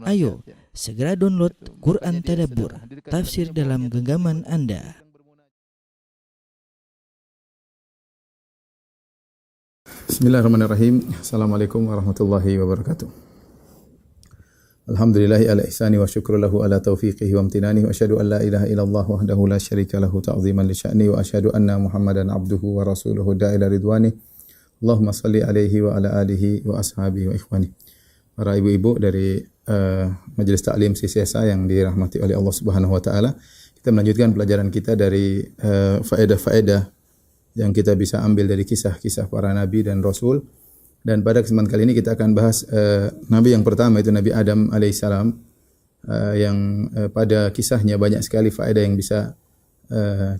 Ayo, segera download Quran Tadabbur, tafsir dalam genggaman Anda. Bismillahirrahmanirrahim. Assalamualaikum warahmatullahi wabarakatuh. Alhamdulillahi ala ihsani wa syukru lahu ala taufiqihi wa amtinani wa asyhadu an la ilaha illallah wahdahu la syarika lahu ta'ziman li sya'ni wa asyhadu anna Muhammadan abduhu wa rasuluhu da'ila ridwani. Allahumma salli alaihi wa ala alihi wa ashabihi wa ikhwani. Para ibu-ibu dari Majelis Ta'lim CCSA yang dirahmati oleh Allah Subhanahu wa taala, kita melanjutkan pelajaran kita dari faedah-faedah yang kita bisa ambil dari kisah-kisah para nabi dan rasul. Dan pada kesempatan kali ini kita akan bahas nabi yang pertama, itu Nabi Adam alaihissalam, yang pada kisahnya banyak sekali faedah yang bisa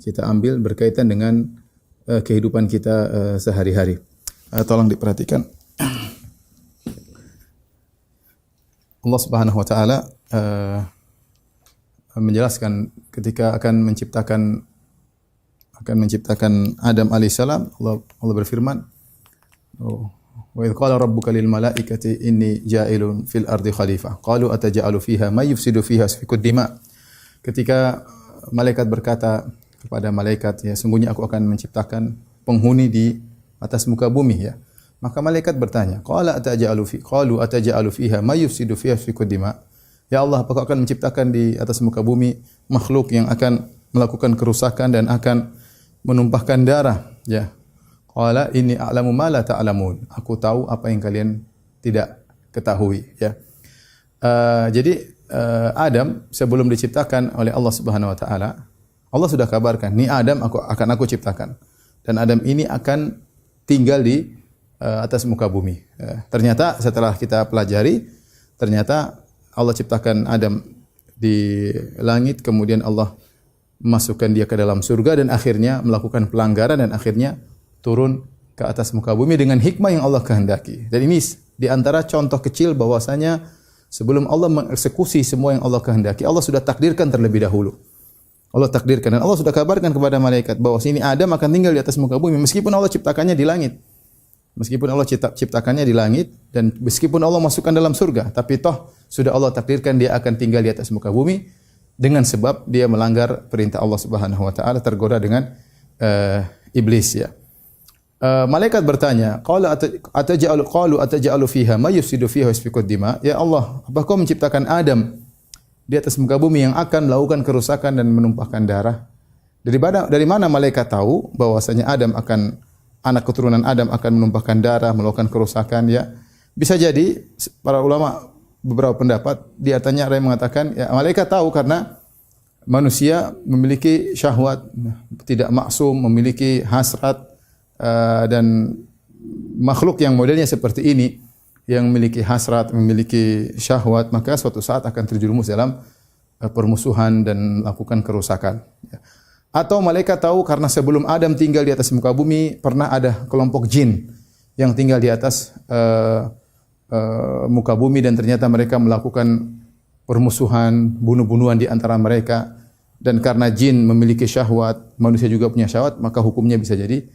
kita ambil berkaitan dengan kehidupan kita sehari-hari. Tolong diperhatikan. Allah Subhanahu wa taala menjelaskan ketika akan menciptakan Adam alaihissalam, Allah berfirman, wa idh qala rabbuka lil malaikati inni ja'ilun fil ardi khalifah qalu ataj'alu fiha may yufsidu fiha yasfikud dima. Ketika malaikat berkata kepada malaikat, ya sungguhnya aku akan menciptakan penghuni di atas muka bumi, ya. Maka malaikat bertanya, qalu ataj'alu fiha may yufsidu fiha yasfikud dima. Ya Allah, apakah akan menciptakan di atas muka bumi makhluk yang akan melakukan kerusakan dan akan menumpahkan darah, ya. Qala inni a'lamu ma la ta'lamun. Aku tahu apa yang kalian tidak ketahui, ya. Jadi Adam sebelum diciptakan oleh Allah Subhanahu wa taala, Allah sudah kabarkan, "Ni Adam aku ciptakan." Dan Adam ini akan tinggal di atas muka bumi. Ternyata setelah kita pelajari, ternyata Allah ciptakan Adam di langit, kemudian Allah masukkan dia ke dalam surga dan akhirnya melakukan pelanggaran dan akhirnya turun ke atas muka bumi dengan hikmah yang Allah kehendaki. Dan ini di antara contoh kecil bahwasanya sebelum Allah mengeksekusi semua yang Allah kehendaki, Allah sudah takdirkan terlebih dahulu. Allah takdirkan dan Allah sudah kabarkan kepada malaikat bahwa sini Adam akan tinggal di atas muka bumi meskipun Allah ciptakannya di langit. Meskipun Allah ciptakannya di langit dan meskipun Allah masukkan dalam surga, tapi toh sudah Allah takdirkan dia akan tinggal di atas muka bumi dengan sebab dia melanggar perintah Allah Subhanahu wa taala, tergoda dengan iblis, ya. Malaikat bertanya, qalu ataj'alu fiha may yufsidu fiha yasfikud dima. Ya Allah, apakah Kau menciptakan Adam di atas muka bumi yang akan melakukan kerusakan dan menumpahkan darah? Dari mana malaikat tahu bahwasanya anak keturunan Adam akan menumpahkan darah, melakukan kerusakan, ya. Bisa jadi para ulama beberapa pendapat, di antaranya ada yang mengatakan, ya malaikat tahu karena manusia memiliki syahwat, tidak maksum, memiliki hasrat, dan makhluk yang modelnya seperti ini, yang memiliki hasrat, memiliki syahwat, maka suatu saat akan terjerumus dalam permusuhan dan melakukan kerusakan, ya. Atau malaikat tahu karena sebelum Adam tinggal di atas muka bumi, pernah ada kelompok jin yang tinggal di atas muka bumi dan ternyata mereka melakukan permusuhan, bunuh-bunuhan di antara mereka. Dan karena jin memiliki syahwat, manusia juga punya syahwat, maka hukumnya bisa jadi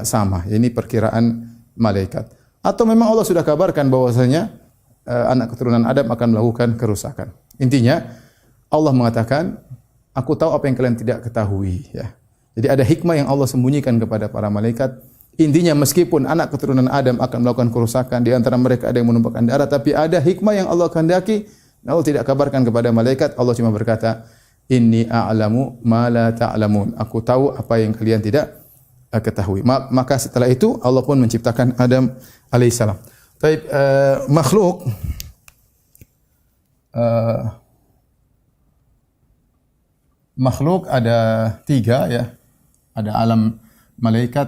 sama. Ini perkiraan malaikat. Atau memang Allah sudah kabarkan bahwasanya anak keturunan Adam akan melakukan kerusakan. Intinya Allah mengatakan, aku tahu apa yang kalian tidak ketahui, ya. Jadi ada hikmah yang Allah sembunyikan kepada para malaikat. Intinya meskipun anak keturunan Adam akan melakukan kerusakan, di antara mereka ada yang menumpahkan darah, tapi ada hikmah yang Allah kehendaki. Allah tidak kabarkan kepada malaikat. Allah cuma berkata, inni a'lamu ma la ta'lamun. Aku tahu apa yang kalian tidak ketahui. Maka setelah itu Allah pun menciptakan Adam alaihissalam. Taib, makhluk ada 3, ya. Ada alam malaikat,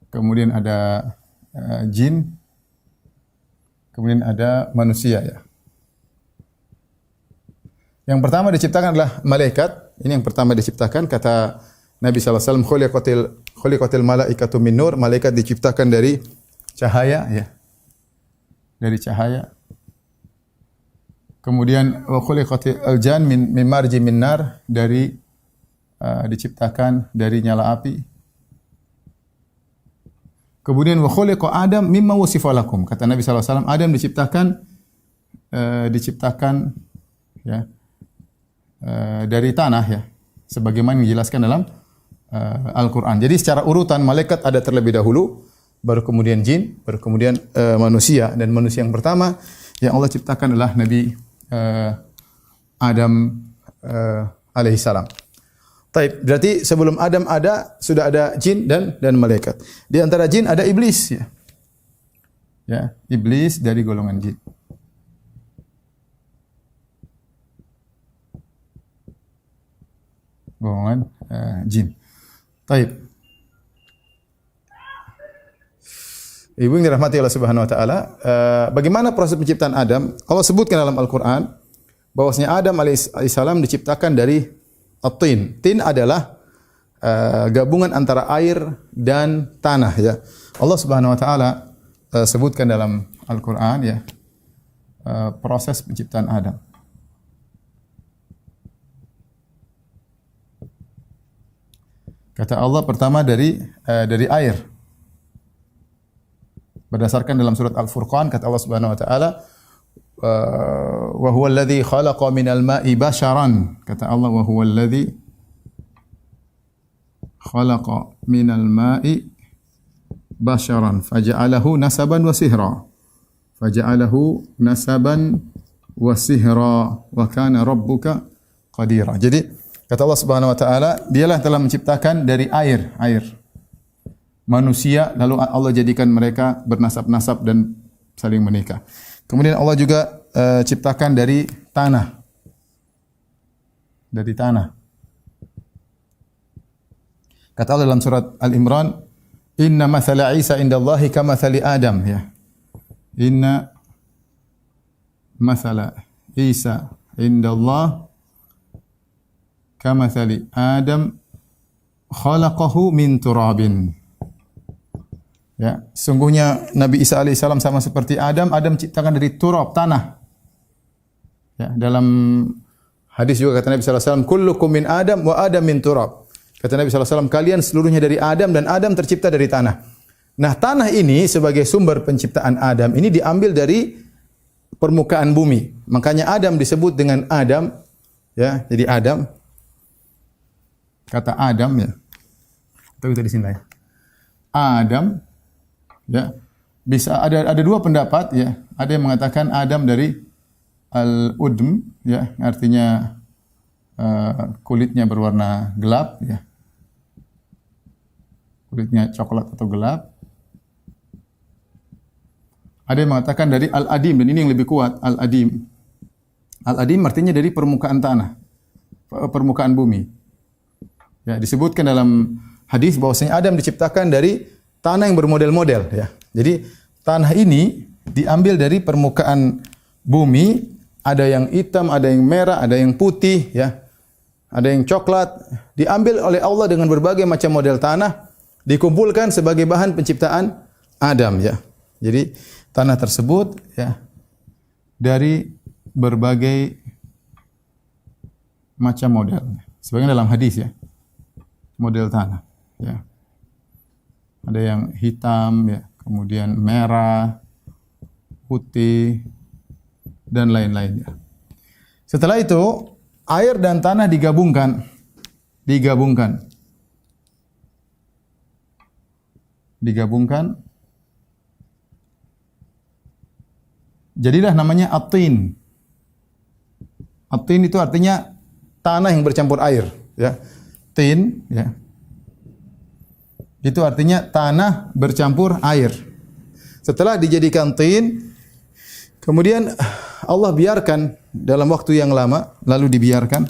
kemudian ada jin, kemudian ada manusia, ya. Yang pertama diciptakan adalah malaikat. Ini yang pertama diciptakan, kata Nabi SAW, khuliqatil malaikatu min nur. Malaikat diciptakan dari cahaya, ya. Dari cahaya. Kemudian wa khuliqatil aljan min marji min nar, diciptakan dari nyala api. Kemudian wa khuliqa Adam mimma wasifa lakum. Kata Nabi sallallahu alaihi wasallam, Adam diciptakan ya dari tanah ya, sebagaimana dijelaskan dalam Al-Qur'an. Jadi secara urutan malaikat ada terlebih dahulu, baru kemudian jin, baru kemudian manusia, dan manusia yang pertama yang Allah ciptakan adalah Nabi Adam alaihissalam. Taib, berarti sebelum Adam ada sudah ada jin dan malaikat. Di antara jin ada iblis ya. Ya, iblis dari golongan jin. Golongan jin. Taib. Ibu yang dirahmati Allah Subhanahu wa taala, bagaimana proses penciptaan Adam? Allah sebutkan dalam Al-Qur'an bahwasanya Adam alaihissalam diciptakan dari at-tin. Tin adalah gabungan antara air dan tanah ya. Allah Subhanahu wa taala sebutkan dalam Al-Qur'an ya proses penciptaan Adam. Kata Allah pertama dari air. Berdasarkan dalam surat Al-Furqan kata Allah Subhanahu wa taala wa huwa alladhi khalaqa minal ma'i basharan. Kata Allah wa huwa alladhi khalaqa minal ma'i basharan faja'alahu nasaban wa sihra. Faja'alahu nasaban wa sihra wa kana rabbuka qadira. Jadi kata Allah Subhanahu wa taala, dialah telah menciptakan dari air manusia, lalu Allah jadikan mereka bernasab-nasab dan saling menikah. Kemudian Allah juga ciptakan dari tanah. Dari tanah. Kata Allah dalam surat Al-Imran, "Inna mathala Isa indallahi kamathali Adam." Ya. Inna mathala Isa indallah kamathali Adam khalaqahu min turabin. Ya, sungguhnya Nabi Isa alaihissalam sama seperti Adam. Adam ciptakan dari turab, tanah. Ya, dalam hadis juga kata Nabi sallallahu alaihi wasallam, "Kullukum min Adam wa Adam min turab." Kata Nabi sallallahu alaihi wasallam, kalian seluruhnya dari Adam dan Adam tercipta dari tanah. Nah, tanah ini sebagai sumber penciptaan Adam ini diambil dari permukaan bumi. Makanya Adam disebut dengan Adam, ya. Jadi Adam, kata Adam ya. Atau kita di sini ya. Adam ya, bisa ada dua pendapat ya. Ada yang mengatakan Adam dari al-udm ya, artinya kulitnya berwarna gelap ya. Kulitnya coklat atau gelap. Ada yang mengatakan dari al-adim, dan ini yang lebih kuat, al-adim. Al-adim artinya dari permukaan tanah, permukaan bumi. Ya, disebutkan dalam hadis bahwasanya Adam diciptakan dari tanah yang bermodel-model ya. Jadi tanah ini diambil dari permukaan bumi, ada yang hitam, ada yang merah, ada yang putih ya. Ada yang coklat, diambil oleh Allah dengan berbagai macam model tanah, dikumpulkan sebagai bahan penciptaan Adam ya. Jadi tanah tersebut ya dari berbagai macam model. Sebagian dalam hadis ya. Model tanah ya. Ada yang hitam ya, kemudian merah, putih dan lain-lainnya. Setelah itu air dan tanah digabungkan. Jadilah namanya at-tin. At-tin itu artinya tanah yang bercampur air ya. Tin ya. Itu artinya tanah bercampur air. Setelah dijadikan tin, kemudian Allah biarkan dalam waktu yang lama, lalu dibiarkan.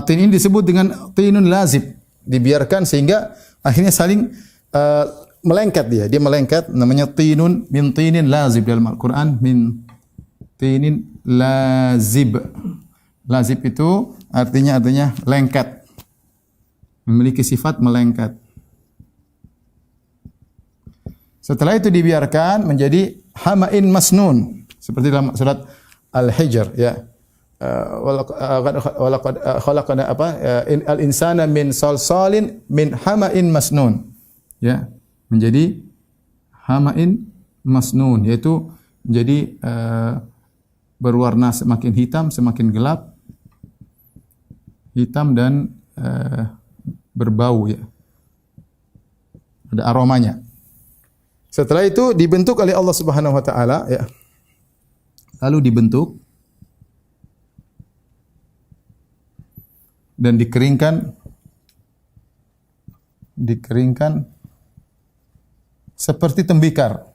Tin ini disebut dengan tinun lazib. Dibiarkan sehingga akhirnya saling melengket dia. Dia melengket, namanya tinun min tinin lazib dalam Al-Quran. Min tinin lazib. Lazib itu artinya lengket. Memiliki sifat melengket. Setelah itu dibiarkan menjadi hama'in masnun. Seperti dalam surat Al-Hijr ya. walaqad khalaqna al-insana min salsalin min hama'in masnun. Ya, menjadi hama'in masnun, yaitu menjadi berwarna semakin hitam, semakin gelap, hitam dan berbau, ya. Ada aromanya. Setelah itu dibentuk oleh Allah Subhanahu wa taala, ya. Lalu dibentuk dan dikeringkan seperti tembikar.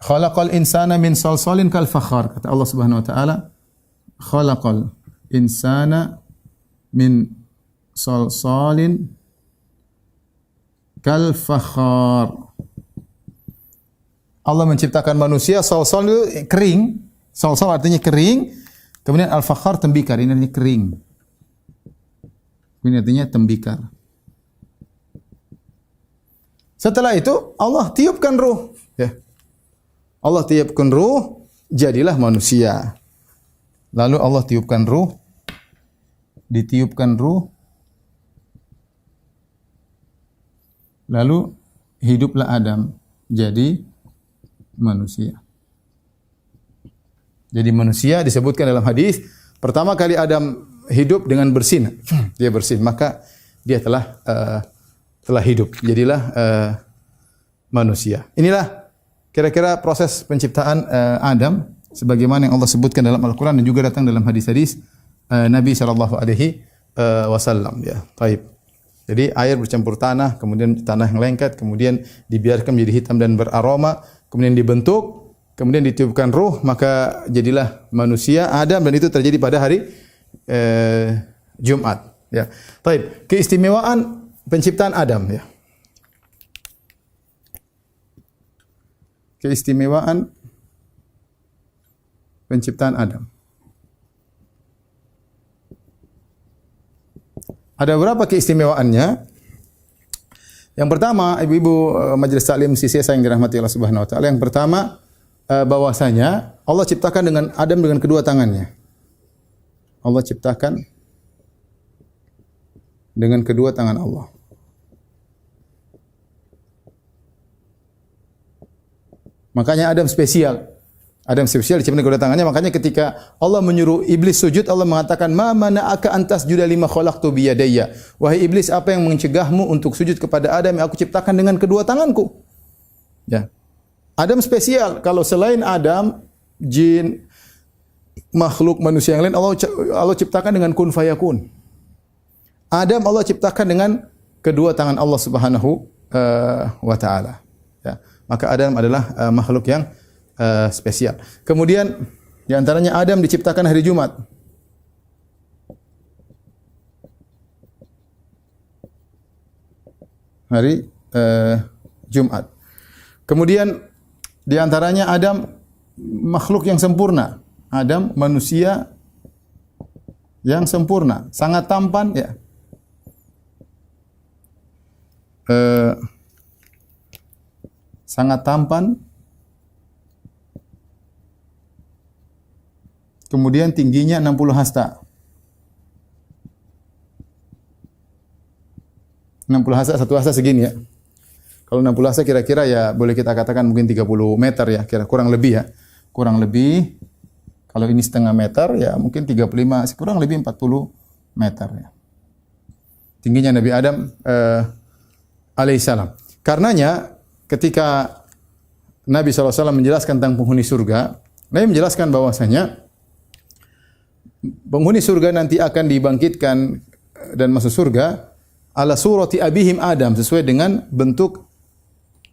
Khalaqal insana min salsalin kal fakhar. Kata Allah Subhanahu wa taala, khalaqal insana min salsalin kal fakhar. Allah menciptakan manusia, salsal itu kering. Salsal artinya kering. Kemudian al-fakhar tembikar, ini artinya kering. Ini artinya tembikar. Setelah itu Allah tiupkan ruh, ya. Allah tiupkan ruh, jadilah manusia. Lalu Allah tiupkan ruh, ditiupkan ruh, lalu hiduplah Adam jadi manusia. Jadi manusia disebutkan dalam hadis, pertama kali Adam hidup dengan bersin, dia bersin, maka dia telah hidup, jadilah manusia. Inilah kira-kira proses penciptaan Adam sebagaimana yang Allah sebutkan dalam Al-Qur'an dan juga datang dalam hadis-hadis Nabi sallallahu alaihi wasallam, ya. Taib. Jadi air bercampur tanah, kemudian tanah yang lengket, kemudian dibiarkan menjadi hitam dan beraroma, kemudian dibentuk, kemudian ditiupkan ruh, maka jadilah manusia Adam, dan itu terjadi pada hari Jumat, ya. Taib. Keistimewaan penciptaan Adam, ya. Keistimewaan penciptaan Adam. Ada beberapa keistimewaannya. Yang pertama, ibu-ibu majelis taklim sisi saya yang dirahmati Allah Subhanahu wa taala. Yang pertama, bahwasanya Allah ciptakan dengan Adam dengan kedua tangannya. Allah ciptakan dengan kedua tangan Allah. Makanya Adam spesial. Adam spesial diciptakan dengan kedua tangannya. Makanya ketika Allah menyuruh iblis sujud, Allah mengatakan, "Ma mana'aka an tasjuda lima khalaqtu bi yadayya." Wahai iblis, apa yang mencegahmu untuk sujud kepada Adam yang aku ciptakan dengan kedua tanganku? Ya. Adam spesial. Kalau selain Adam, jin, makhluk manusia yang lain Allah ciptakan dengan kun fayakun. Adam Allah ciptakan dengan kedua tangan Allah Subhanahu wa taala. Ya. Maka Adam adalah makhluk yang spesial. Kemudian di antaranya Adam diciptakan hari Jumat. Hari Jumat. Kemudian di antaranya Adam makhluk yang sempurna. Adam manusia yang sempurna, sangat tampan, ya. Sangat tampan. Kemudian tingginya 60 hasta. 60 hasta, satu hasta segini, ya. Kalau 60 hasta kira-kira ya boleh kita katakan mungkin 30 meter, ya, kira kurang lebih, ya. Kurang lebih, kalau ini setengah meter ya mungkin 35, kurang lebih 40 meter, ya. Tingginya Nabi Adam alaihissalam. Karenanya ketika Nabi SAW menjelaskan tentang penghuni surga, Nabi menjelaskan bahwasanya penghuni surga nanti akan dibangkitkan dan masuk surga ala surati abihim Adam, sesuai dengan bentuk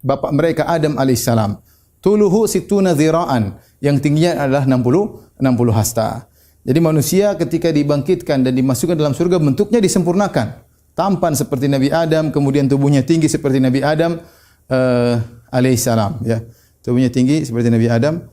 bapak mereka Adam alaihissalam. Tuluhu situna dhira'an, yang tingginya adalah 60 hasta. Jadi manusia ketika dibangkitkan dan dimasukkan dalam surga bentuknya disempurnakan. Tampan seperti Nabi Adam, kemudian tubuhnya tinggi seperti Nabi Adam alaihissalam, ya. Tubuhnya tinggi seperti Nabi Adam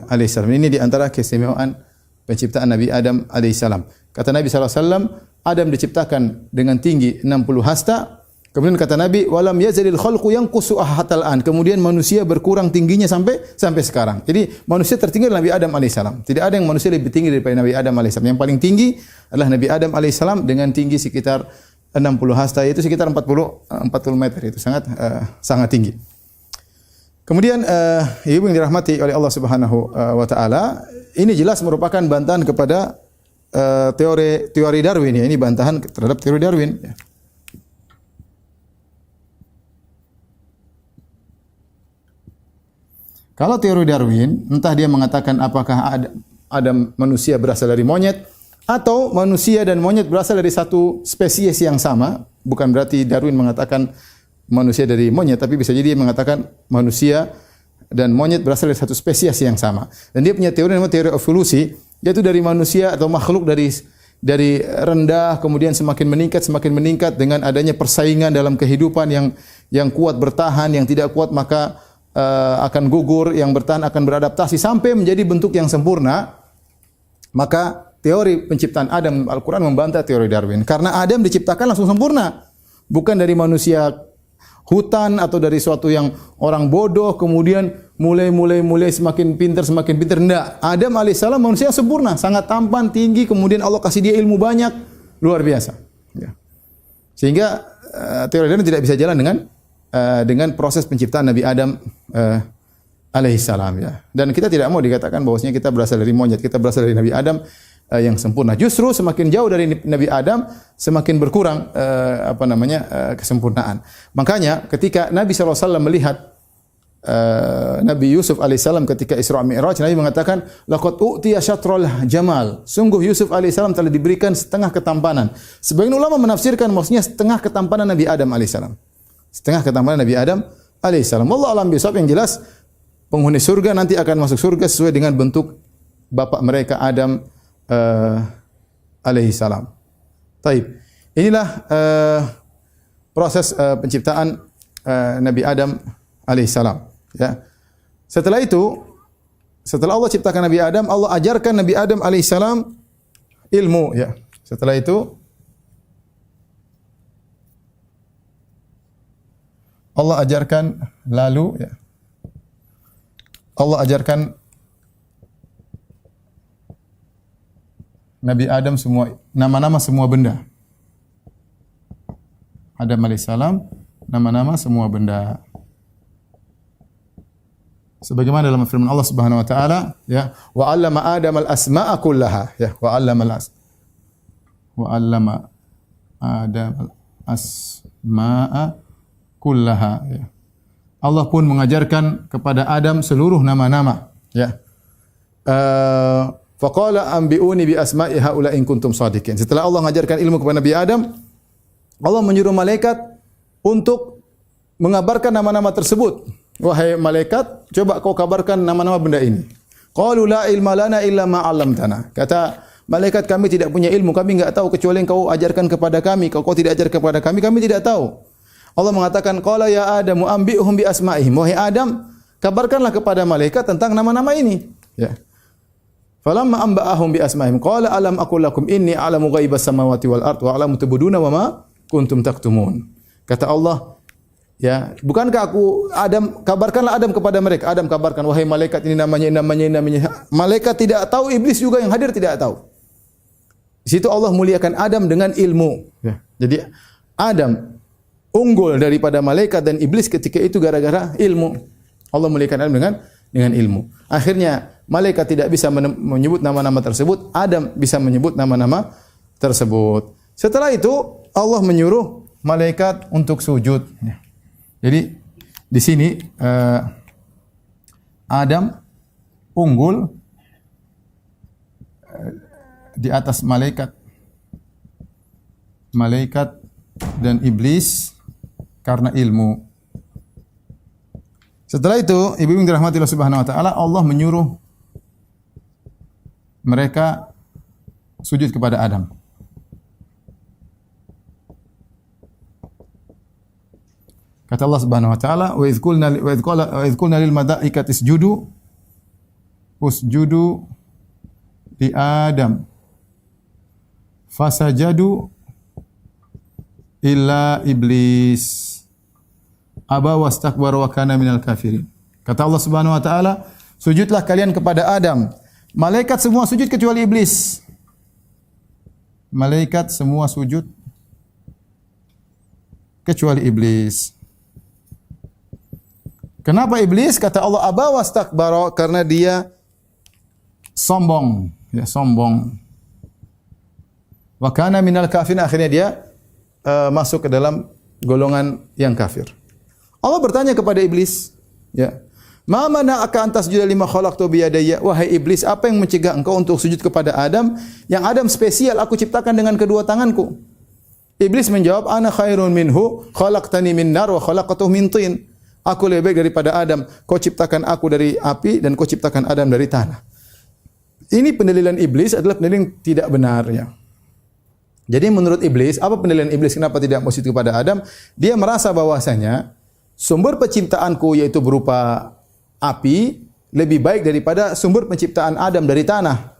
alaihissalam. Ini di antara keistimewaan penciptaan Nabi Adam alaihissalam. Kata Nabi SAW, Adam diciptakan dengan tinggi 60 hasta, Kemudian kata Nabi, walam yazalil khalqu yanqusu hatal an. Kemudian manusia berkurang tingginya sampai sekarang. Jadi manusia tertinggi adalah Nabi Adam alaihissalam. Tidak ada yang manusia lebih tinggi daripada Nabi Adam alaihissalam. Yang paling tinggi adalah Nabi Adam alaihissalam dengan tinggi sekitar 60 hasta, yaitu sekitar 40 meter. Itu sangat tinggi. Kemudian ibu yang dirahmati oleh Allah Subhanahu wa taala, ini jelas merupakan bantahan kepada teori Darwin ya. Ini bantahan terhadap teori Darwin ya. Kalau teori Darwin, entah dia mengatakan apakah ada manusia berasal dari monyet atau manusia dan monyet berasal dari satu spesies yang sama, bukan berarti Darwin mengatakan manusia dari monyet, tapi bisa jadi dia mengatakan manusia dan monyet berasal dari satu spesies yang sama. Dan dia punya teori namanya teori evolusi, yaitu dari manusia atau makhluk dari rendah kemudian semakin meningkat dengan adanya persaingan dalam kehidupan yang kuat bertahan, yang tidak kuat maka akan gugur, yang bertahan akan beradaptasi sampai menjadi bentuk yang sempurna. Maka teori penciptaan Adam Al-Quran membantah teori Darwin. Karena Adam diciptakan langsung sempurna. Bukan dari manusia hutan atau dari suatu yang orang bodoh kemudian mulai semakin pintar. Enggak. Adam alaihissalam manusia yang sempurna, sangat tampan, tinggi, kemudian Allah kasih dia ilmu banyak, luar biasa. Ya. Sehingga teori Darwin tidak bisa jalan dengan proses penciptaan Nabi Adam alaihissalam ya. Dan kita tidak mau dikatakan bahwasanya kita berasal dari monyet, kita berasal dari Nabi Adam yang sempurna. Justru semakin jauh dari Nabi Adam semakin berkurang kesempurnaan. Makanya ketika Nabi SAW melihat Nabi Yusuf alaihissalam ketika Isra Mi'raj, Nabi mengatakan laqad u'tiya syatrul jamal. Sungguh Yusuf alaihissalam telah diberikan setengah ketampanan. Sebagian ulama menafsirkan maksudnya setengah ketampanan Nabi Adam alaihissalam. Setengah ketampanan Nabi Adam alaihissalam. Wallahu a'lam bishawab. Yang jelas penghuni surga nanti akan masuk surga sesuai dengan bentuk bapak mereka Adam alaihissalam. Taib. Inilah proses penciptaan Nabi Adam alaihissalam. Ya. Setelah Allah ciptakan Nabi Adam, Allah ajarkan Nabi Adam alaihissalam ilmu. Ya. Setelah itu Allah ajarkan Allah ajarkan Nabi Adam semua nama-nama semua benda. Adam alaihissalam nama-nama semua benda. Sebagaimana dalam firman Allah Subhanahu wa taala, ya, wa 'allama Adam al-asma'a kullaha, ya, wa 'allama Adam al-asma'a kullaha, ya. Allah pun mengajarkan kepada Adam seluruh nama-nama, ya. Faqala anbi'uni bi asma'i haula in kuntum shadiqin. Setelah Allah mengajarkan ilmu kepada Nabi Adam, Allah menyuruh malaikat untuk mengabarkan nama-nama tersebut. Wahai malaikat, coba kau kabarkan nama-nama benda ini. Qalu la ilma lana illa ma 'allamtana. Kata malaikat, kami tidak punya ilmu, kami enggak tahu kecuali yang kau ajarkan kepada kami. Kalau kau tidak ajar kepada kami, kami tidak tahu. Allah mengatakan, qala ya Adamu anbi'hum bi asma'ihim. Wahai Adam, kabarkanlah kepada malaikat tentang nama-nama ini. Ya. Falamma anba'ahum bi asma'ihim qala alam aqul lakum inni a'lamu ghaibas samawati wal ard wa a'lamu tubduna wa ma kuntum taktumun. Kata Allah, ya, bukankah aku Adam, kabarkanlah Adam kepada mereka. Adam kabarkan, wahai malaikat, ini namanya. Malaikat tidak tahu, iblis juga yang hadir tidak tahu. Di situ Allah muliakan Adam dengan ilmu. Ya. Jadi Adam unggul daripada malaikat dan iblis ketika itu gara-gara ilmu. Allah muliakan Adam dengan ilmu. Akhirnya malaikat tidak bisa menyebut nama-nama tersebut, Adam bisa menyebut nama-nama tersebut. Setelah itu Allah menyuruh malaikat untuk sujud. Ya. Jadi di sini Adam unggul di atas malaikat dan iblis karena ilmu. Setelah itu, ibu yang dirahmati Allah Subhanahu wa taala, Allah menyuruh mereka sujud kepada Adam. Kata Allah Subhanahu wa taala, wa idz qulna lil malaikati usjudu li Adam fasajadu illa iblis. Aba wastakbara wa kana minal kafirin. Kata Allah Subhanahu wa taala, sujudlah kalian kepada Adam. Malaikat semua sujud kecuali iblis. Malaikat semua sujud kecuali iblis. Kenapa iblis? Kata Allah, aba wastakbara, karena dia sombong, ya sombong. Wa kana minal kafirin, akhirnya dia masuk ke dalam golongan yang kafir. Allah bertanya kepada iblis, ya, "Ma mana'aka an tasjuda lima khalaqtu bi yadayya?" Wahai iblis, apa yang mencegah engkau untuk sujud kepada Adam? Yang Adam spesial, aku ciptakan dengan kedua tanganku. Iblis menjawab, "Ana khairun minhu, khalaqtani min nar wa khalaqtahu min tin." Aku lebih baik daripada Adam. Kau ciptakan aku dari api dan kau ciptakan Adam dari tanah. Ini pendalilan iblis adalah pendalilan tidak benar, ya. Jadi menurut iblis, apa pendalilan iblis kenapa tidak mau sujud kepada Adam? Dia merasa bahwasanya sumber penciptaanku yaitu berupa api lebih baik daripada sumber penciptaan Adam dari tanah.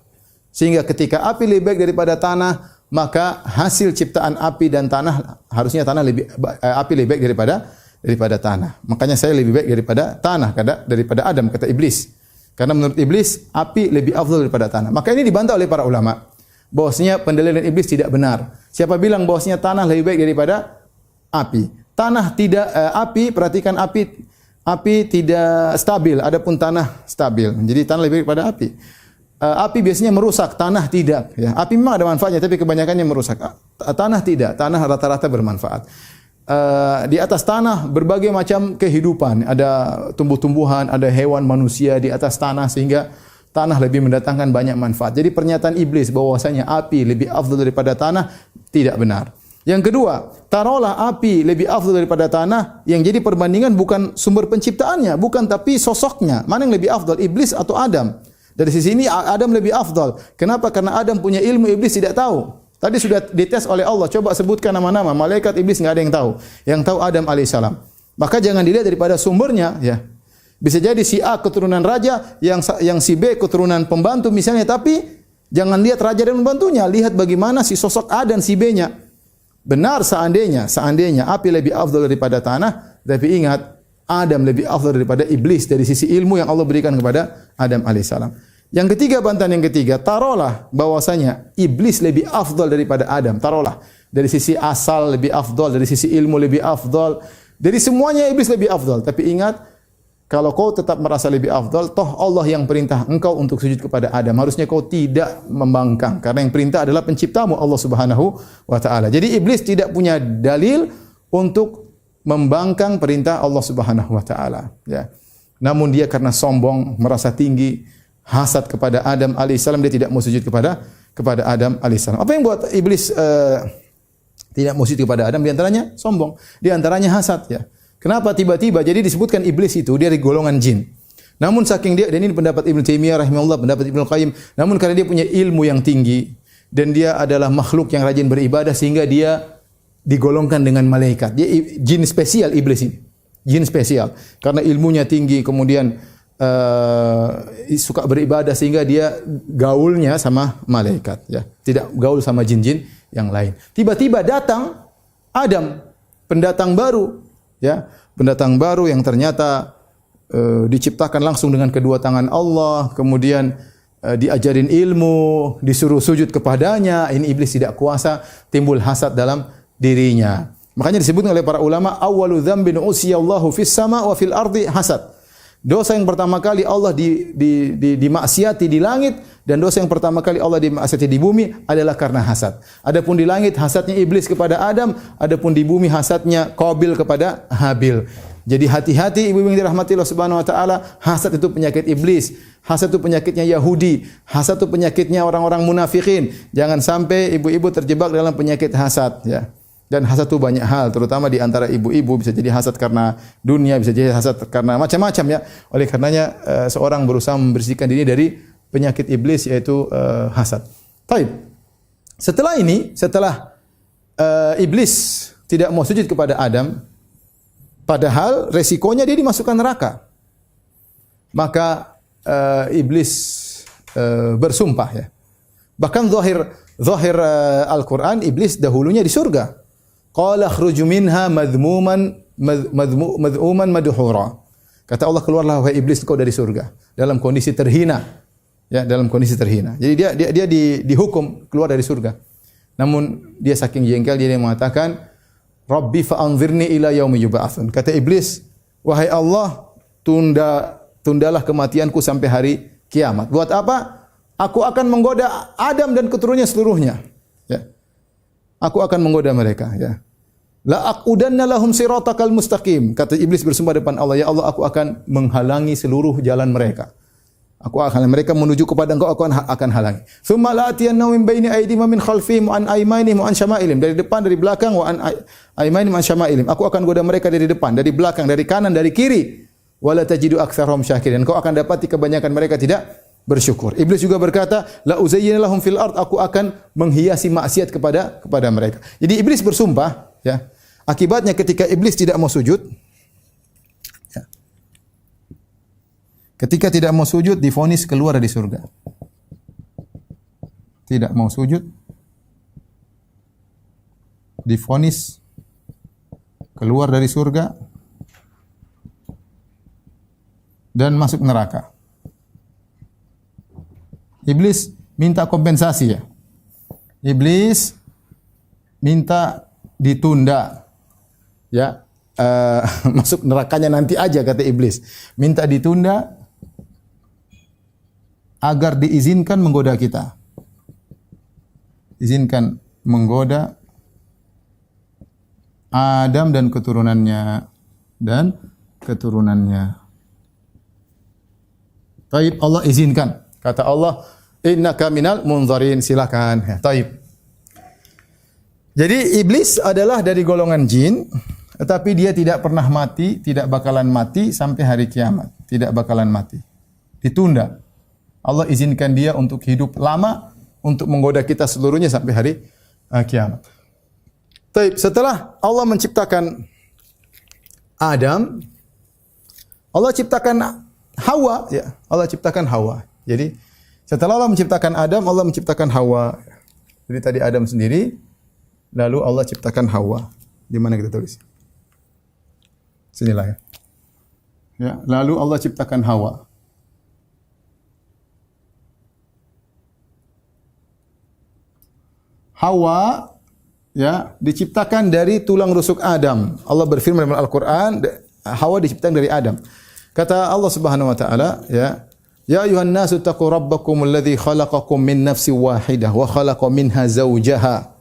Sehingga ketika api lebih baik daripada tanah, maka hasil ciptaan api dan tanah harusnya api lebih baik daripada tanah. Makanya saya lebih baik daripada tanah daripada Adam, kata iblis. Karena menurut iblis api lebih afdal daripada tanah. Maka ini dibantah oleh para ulama bahwasanya pendalilan iblis tidak benar. Siapa bilang bahwasanya tanah lebih baik daripada api? Tanah tidak api, perhatikan api tidak stabil, adapun tanah stabil. Jadi tanah lebih baik daripada api. Api biasanya merusak, tanah tidak, ya. Api memang ada manfaatnya tapi kebanyakannya merusak. Tanah tidak, tanah rata-rata bermanfaat. Di atas tanah berbagai macam kehidupan, ada tumbuh-tumbuhan, ada hewan, manusia di atas tanah sehingga tanah lebih mendatangkan banyak manfaat. Jadi pernyataan iblis bahwasanya api lebih afdal daripada tanah tidak benar. Yang kedua, taruhlah api lebih afdal daripada tanah, yang jadi perbandingan bukan sumber penciptaannya, bukan tapi sosoknya. Mana yang lebih afdal, iblis atau Adam? Dari sisi ini Adam lebih afdal. Kenapa? Karena Adam punya ilmu, iblis tidak tahu. Tadi sudah dites oleh Allah, coba sebutkan nama-nama. Malaikat, iblis enggak ada yang tahu. Yang tahu Adam alaihissalam. Maka jangan dilihat daripada sumbernya, ya. Bisa jadi si A keturunan raja, yang si B keturunan pembantu misalnya, tapi jangan lihat raja dan pembantunya, lihat bagaimana si sosok A dan si B-nya. Benar seandainya api lebih afdal daripada tanah, tapi ingat Adam lebih afdal daripada iblis dari sisi ilmu yang Allah berikan kepada Adam alaihissalam. Yang ketiga, bantahan yang ketiga, taruhlah bahwasanya iblis lebih afdal daripada Adam. Taruhlah dari sisi asal lebih afdal, dari sisi ilmu lebih afdal, dari semuanya iblis lebih afdal. Tapi ingat, kalau kau tetap merasa lebih afdal, toh Allah yang perintah engkau untuk sujud kepada Adam. Harusnya kau tidak membangkang, karena yang perintah adalah penciptamu Allah Subhanahu wa taala. Jadi iblis tidak punya dalil untuk membangkang perintah Allah Subhanahu wa taala, ya. Namun dia karena sombong, merasa tinggi, hasad kepada Adam alaihissalam, dia tidak mau sujud kepada Adam alaihissalam. Apa yang buat iblis tidak mau sujud kepada Adam? Di antaranya sombong, di antaranya hasad, ya. Kenapa tiba-tiba? Jadi disebutkan iblis itu dari golongan jin. Namun saking dia, dan ini pendapat Ibnu Taimiyah rahimahullah, pendapat Ibnu Qayyim, namun karena dia punya ilmu yang tinggi dan dia adalah makhluk yang rajin beribadah sehingga dia digolongkan dengan malaikat. Dia jin spesial iblis ini. Jin spesial karena ilmunya tinggi, kemudian suka beribadah sehingga dia gaulnya sama malaikat, ya. Tidak gaul sama jin-jin yang lain. Tiba-tiba datang Adam, pendatang baru. Ya, pendatang baru yang ternyata diciptakan langsung dengan kedua tangan Allah, kemudian diajarin ilmu, disuruh sujud kepadanya. Ini iblis tidak kuasa, timbul hasad dalam dirinya. Makanya disebutkan oleh para ulama, awwalu dzambin usiyallahu fis sama wa fil ardi hasad. Dosa yang pertama kali Allah dimaksiati di langit, dan dosa yang pertama kali Allah dimaksiati di bumi adalah karena hasad. Adapun di langit hasadnya iblis kepada Adam, adapun di bumi hasadnya Qabil kepada Habil. Jadi hati-hati ibu-ibu yang dirahmati Allah Subhanahu wa taala, hasad itu penyakit iblis, hasad itu penyakitnya Yahudi, hasad itu penyakitnya orang-orang munafikin. Jangan sampai ibu-ibu terjebak dalam penyakit hasad, ya. Dan hasad itu banyak hal, terutama di antara ibu-ibu, bisa jadi hasad karena dunia, bisa jadi hasad karena macam-macam, ya. Oleh karenanya seorang berusaha membersihkan diri dari penyakit iblis, yaitu hasad. Baik. Setelah iblis tidak mau sujud kepada Adam, padahal resikonya dia dimasukkan neraka. Maka iblis bersumpah, ya. Bahkan zahir Al-Qur'an, iblis dahulunya di surga. Qala khruj minha madhmuman madhura. Kata Allah, keluarlah wahai iblis engkau dari surga dalam kondisi terhina. Ya, dalam kondisi terhina. Jadi dia dihukum keluar dari surga. Namun dia saking jengkel dia mengatakan, Rabbi fa'anzirni ila yaumi yub'atsun. Kata iblis, wahai Allah, tundalah kematianku sampai hari kiamat. Buat apa? Aku akan menggoda Adam dan keturunannya seluruhnya. Ya. Aku akan menggoda mereka, ya. La aqudanna lahum siratakal mustaqim. Kata iblis bersumpah depan Allah, ya Allah, aku akan menghalangi seluruh jalan mereka. Aku akan mereka menuju kepada Engkau, aku akan halangi. Tsumma la'atiyannahum min baini aydihim min khalfihim wa an aymanihim wa an syama'ilihim. Dari depan, dari belakang, wa an aymanihim wa an syama'ilihim. Aku akan goda mereka dari depan, dari belakang, dari kanan, dari kiri. Wala tajidu aktsarahum syakirin. Engkau akan dapati kebanyakan mereka tidak bersyukur. Iblis juga berkata, la uzayyina lahum fil ard, aku akan menghiasi maksiat kepada mereka. Jadi iblis bersumpah, ya. Akibatnya ketika iblis tidak mau sujud, ya. Ketika tidak mau sujud, divonis keluar dari surga. Tidak mau sujud, divonis keluar dari surga dan masuk neraka. Iblis minta kompensasi, ya. Iblis minta ditunda, ya, masuk nerakanya nanti aja, kata iblis. Minta ditunda agar diizinkan menggoda kita. Izinkan menggoda Adam dan keturunannya. Taib, Allah izinkan. Kata Allah, innaka minal munzarin, silakan. Ya, taib. Jadi iblis adalah dari golongan jin, tetapi dia tidak pernah mati, tidak bakalan mati sampai hari kiamat. Tidak bakalan mati. Ditunda. Allah izinkan dia untuk hidup lama, untuk menggoda kita seluruhnya sampai hari kiamat. Taib, setelah Allah menciptakan Adam, Allah ciptakan Hawa, ya. Allah ciptakan Hawa. Jadi setelah Allah menciptakan Adam, Allah menciptakan Hawa. Jadi tadi Adam sendiri, lalu Allah ciptakan Hawa. Di mana kita tulis? Sinilah, ya. Ya, lalu Allah ciptakan Hawa. Hawa, ya, diciptakan dari tulang rusuk Adam. Allah berfirman dalam Al-Qur'an, Hawa diciptakan dari Adam. Kata Allah Subhanahu wa taala, ya, ya ayuhan nasu taqu rabbakumul ladzi khalaqakum min nafsin wahidah wa khalaqa minha zawjaha.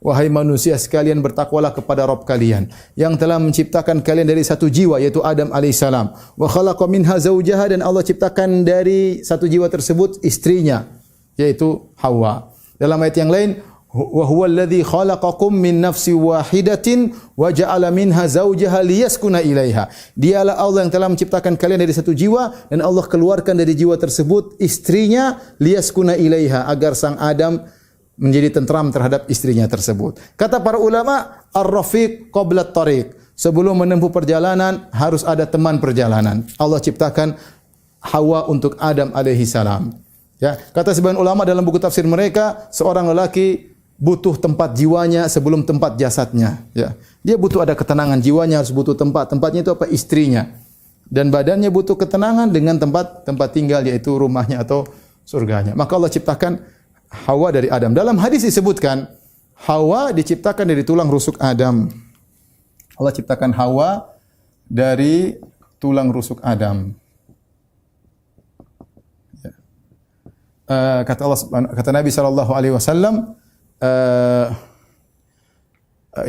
Wahai manusia sekalian, bertakwalah kepada Rabb kalian yang telah menciptakan kalian dari satu jiwa, yaitu Adam alaihissalam. Wa khalaqa minha zawjaha, dan Allah ciptakan dari satu jiwa tersebut istrinya, yaitu Hawa. Dalam ayat yang lain, wa huwal ladzi khalaqakum min nafsin wahidatin wa ja'ala minha zawjaha liyaskuna ilaiha. Dialah Allah yang telah menciptakan kalian dari satu jiwa, dan Allah keluarkan dari jiwa tersebut istrinya, liyaskuna ilaiha, agar sang Adam menjadi tentram terhadap istrinya tersebut. Kata para ulama, ar-rafiq qabla at-tariq. Sebelum menempuh perjalanan harus ada teman perjalanan. Allah ciptakan Hawa untuk Adam alaihi salam. Ya, kata sebagian ulama dalam buku tafsir mereka, seorang lelaki butuh tempat jiwanya sebelum tempat jasadnya, ya. Dia butuh ada ketenangan, jiwanya harus butuh tempat. Tempatnya itu apa? Istrinya. Dan badannya butuh ketenangan dengan tempat tinggal, yaitu rumahnya atau surganya. Maka Allah ciptakan Hawa dari Adam. Dalam hadis disebutkan Hawa diciptakan dari tulang rusuk Adam. Allah ciptakan Hawa dari tulang rusuk Adam. Ya. Kata Nabi sallallahu alaihi wasallam,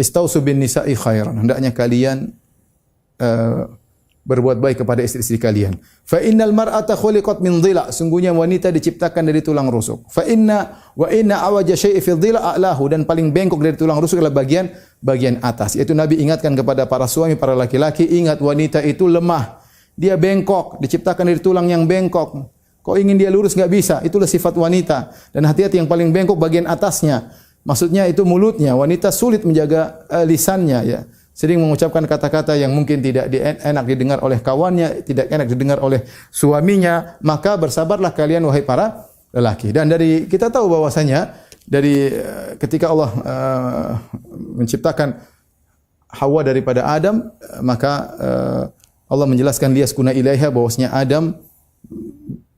istausu bin nisa'i khairan. Hendaknya kalian berbuat baik kepada istri-istri kalian. Fa innal mar'ata khuliqat min dhila. Sungguhnya wanita diciptakan dari tulang rusuk. Fa inna awaja syai'i fi dhila a'lahu, dan paling bengkok dari tulang rusuk adalah bagian atas. Yaitu Nabi ingatkan kepada para suami, para laki-laki, ingat wanita itu lemah. Dia bengkok, diciptakan dari tulang yang bengkok. Kau ingin dia lurus enggak bisa. Itulah sifat wanita. Dan hati-hati, yang paling bengkok bagian atasnya. Maksudnya itu mulutnya. Wanita sulit menjaga lisannya, ya. Sering mengucapkan kata-kata yang mungkin tidak enak didengar oleh kawannya, tidak enak didengar oleh suaminya. Maka bersabarlah kalian wahai para lelaki. Dan dari kita tahu bahwasanya dari ketika Allah menciptakan Hawa daripada Adam, maka Allah menjelaskan liyaskuna ilaiha, bahwasanya Adam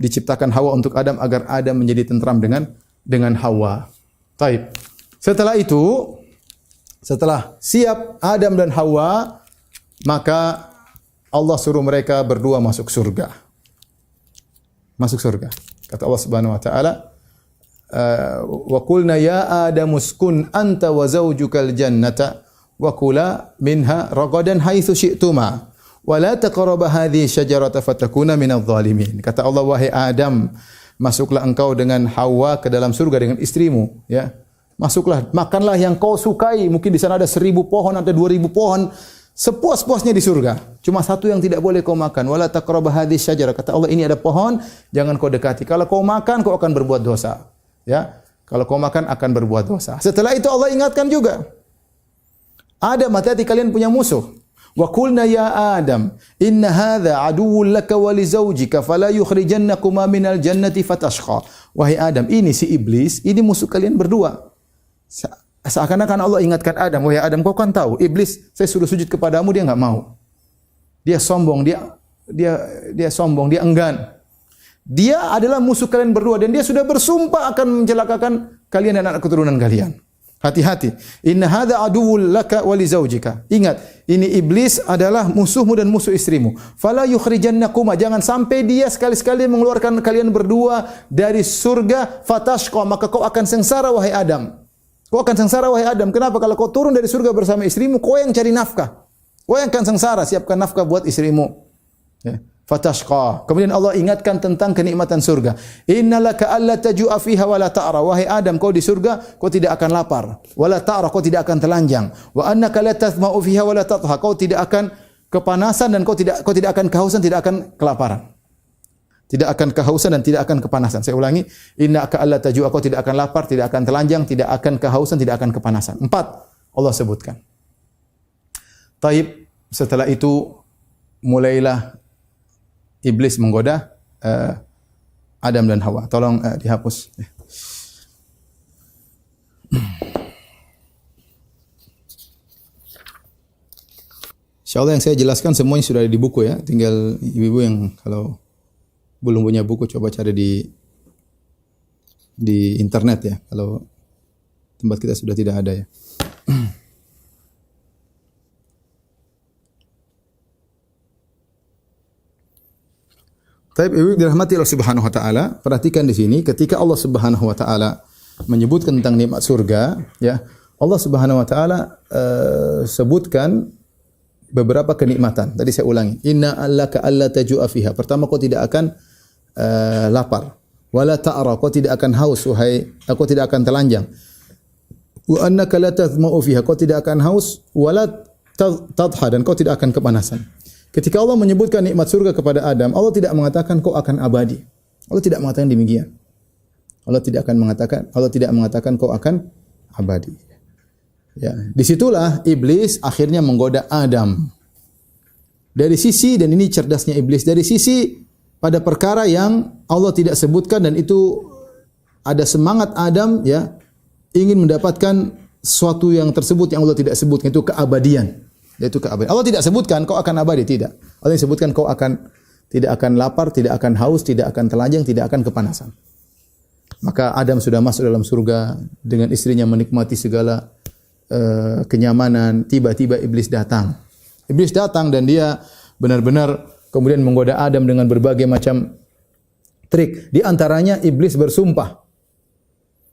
diciptakan Hawa untuk Adam agar Adam menjadi tentram dengan Hawa. Taib. Setelah itu, setelah siap Adam dan Hawa, maka Allah suruh mereka berdua masuk surga. Masuk surga. Kata Allah Subhanahu wa taala, wa qulna ya Adamu uskun anta wa zawjukal jannata wa kula minha ragadan haitsu syi'tuma wa la taqrabu hadhihi syajarata fatakuna minadh dhalimin. Kata Allah, wahai Adam, masuklah engkau dengan Hawa ke dalam surga dengan istrimu, ya. Masuklah, makanlah yang kau sukai. Mungkin di sana ada 1000 pohon, ada 2000 pohon. Sepuas-puasnya di surga. Cuma satu yang tidak boleh kau makan. Wala taqrabu hadhihi syajarah. Kata Allah, ini ada pohon, jangan kau dekati. Kalau kau makan, kau akan berbuat dosa. Ya. Kalau kau makan akan berbuat dosa. Setelah itu Allah ingatkan juga. Adam, hati-hati kalian punya musuh. Wa qulna ya Adam, inna hadza aduwwun laka wa li zawjika fala yukhrijannakuma minal jannati fatashqa. Wahai Adam, ini si iblis, ini musuh kalian berdua. Seakan-akan Allah ingatkan Adam, wahai Adam, kau kan tahu iblis, saya suruh sujud kepadamu, dia enggak mau. Dia sombong, dia sombong, dia enggan. Dia adalah musuh kalian berdua dan dia sudah bersumpah akan mencelakakan kalian dan anak keturunan kalian. Hati-hati. Inna hadza aduwwul laka wa li zaujika. Ingat, ini iblis adalah musuhmu dan musuh istrimu. Fala yukhrijannakuma, jangan sampai dia sekali-sekali mengeluarkan kalian berdua dari surga, fatashqa, maka kau akan sengsara wahai Adam. Kau akan sengsara wahai Adam. Kenapa? Kalau kau turun dari surga bersama istrimu, kau yang cari nafkah. Kau yang akan sengsara, siapkan nafkah buat istrimu. Ya. Fatashqa. Kemudian Allah ingatkan tentang kenikmatan surga. Innalaka alla tajua fiha wala ta'ra. Wahai Adam, kau di surga, kau tidak akan lapar. Wala ta'ra, kau tidak akan telanjang. Wa annaka la tathma'u fiha wala tatha. Kau tidak akan kepanasan dan kau tidak akan kehausan, tidak akan kelaparan. Tidak akan kehausan dan tidak akan kepanasan. Saya ulangi, innaka alla tajua, kau tidak akan lapar, tidak akan telanjang, tidak akan kehausan, tidak akan kepanasan. 4 Allah sebutkan. Taib, setelah itu mulailah iblis menggoda Adam dan Hawa. Tolong dihapus. Insyaallah yang saya jelaskan semuanya sudah ada di buku ya. Tinggal ibu-ibu yang kalau belum punya buku coba cari di internet ya. Kalau tempat kita sudah tidak ada ya. Tapi ibu dirahmati Allah Subhanahu wa taala, perhatikan di sini ketika Allah Subhanahu wa taala menyebutkan tentang nikmat surga, ya. Allah Subhanahu wa taala sebutkan beberapa kenikmatan. Tadi saya ulangi. Inna allaka alla tajua fiha. Pertama, kau tidak akan lapar. Wala ta'ra, kau tidak akan haus, kau tidak akan telanjang. Wa annaka la tathma'u fiha, kau tidak akan haus, wala tadha, dan kau tidak akan kepanasan. Ketika Allah menyebutkan nikmat surga kepada Adam, Allah tidak mengatakan kau akan abadi. Allah tidak mengatakan demikian. Allah tidak mengatakan kau akan abadi. Ya, disitulah iblis akhirnya menggoda Adam. Dari sisi, dan ini cerdasnya iblis, dari sisi pada perkara yang Allah tidak sebutkan, dan itu ada semangat Adam ya ingin mendapatkan sesuatu yang tersebut yang Allah tidak sebutkan, itu keabadian. Yaitu keabadian. Allah tidak sebutkan kau akan abadi, tidak. Allah sebutkan kau tidak akan lapar, tidak akan haus, tidak akan telanjang, tidak akan kepanasan. Maka Adam sudah masuk dalam surga dengan istrinya menikmati segala kenyamanan. Tiba-tiba iblis datang. Iblis datang dan dia benar-benar kemudian menggoda Adam dengan berbagai macam trik. Di antaranya iblis bersumpah.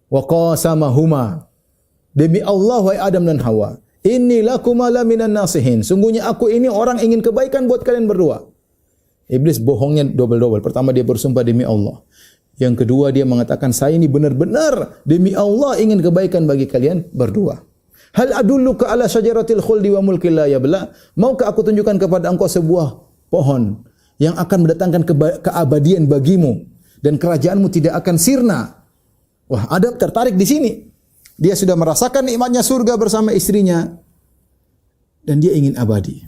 Wa qasamahuma, demi Allah wahai Adam dan Hawa, inni lakuma la minan nasihin. Sungguhnya aku ini orang ingin kebaikan buat kalian berdua. Iblis bohongnya double-double. Pertama dia bersumpah demi Allah. Yang kedua dia mengatakan saya ini benar-benar demi Allah ingin kebaikan bagi kalian berdua. Hal adulluka ala syajaratil khuldi wa mulkil la yabla. Maukah aku tunjukkan kepada engkau sebuah pohon yang akan mendatangkan keabadian bagimu dan kerajaanmu tidak akan sirna. Wah, Adam tertarik di sini. Dia sudah merasakan nikmatnya surga bersama istrinya dan dia ingin abadi.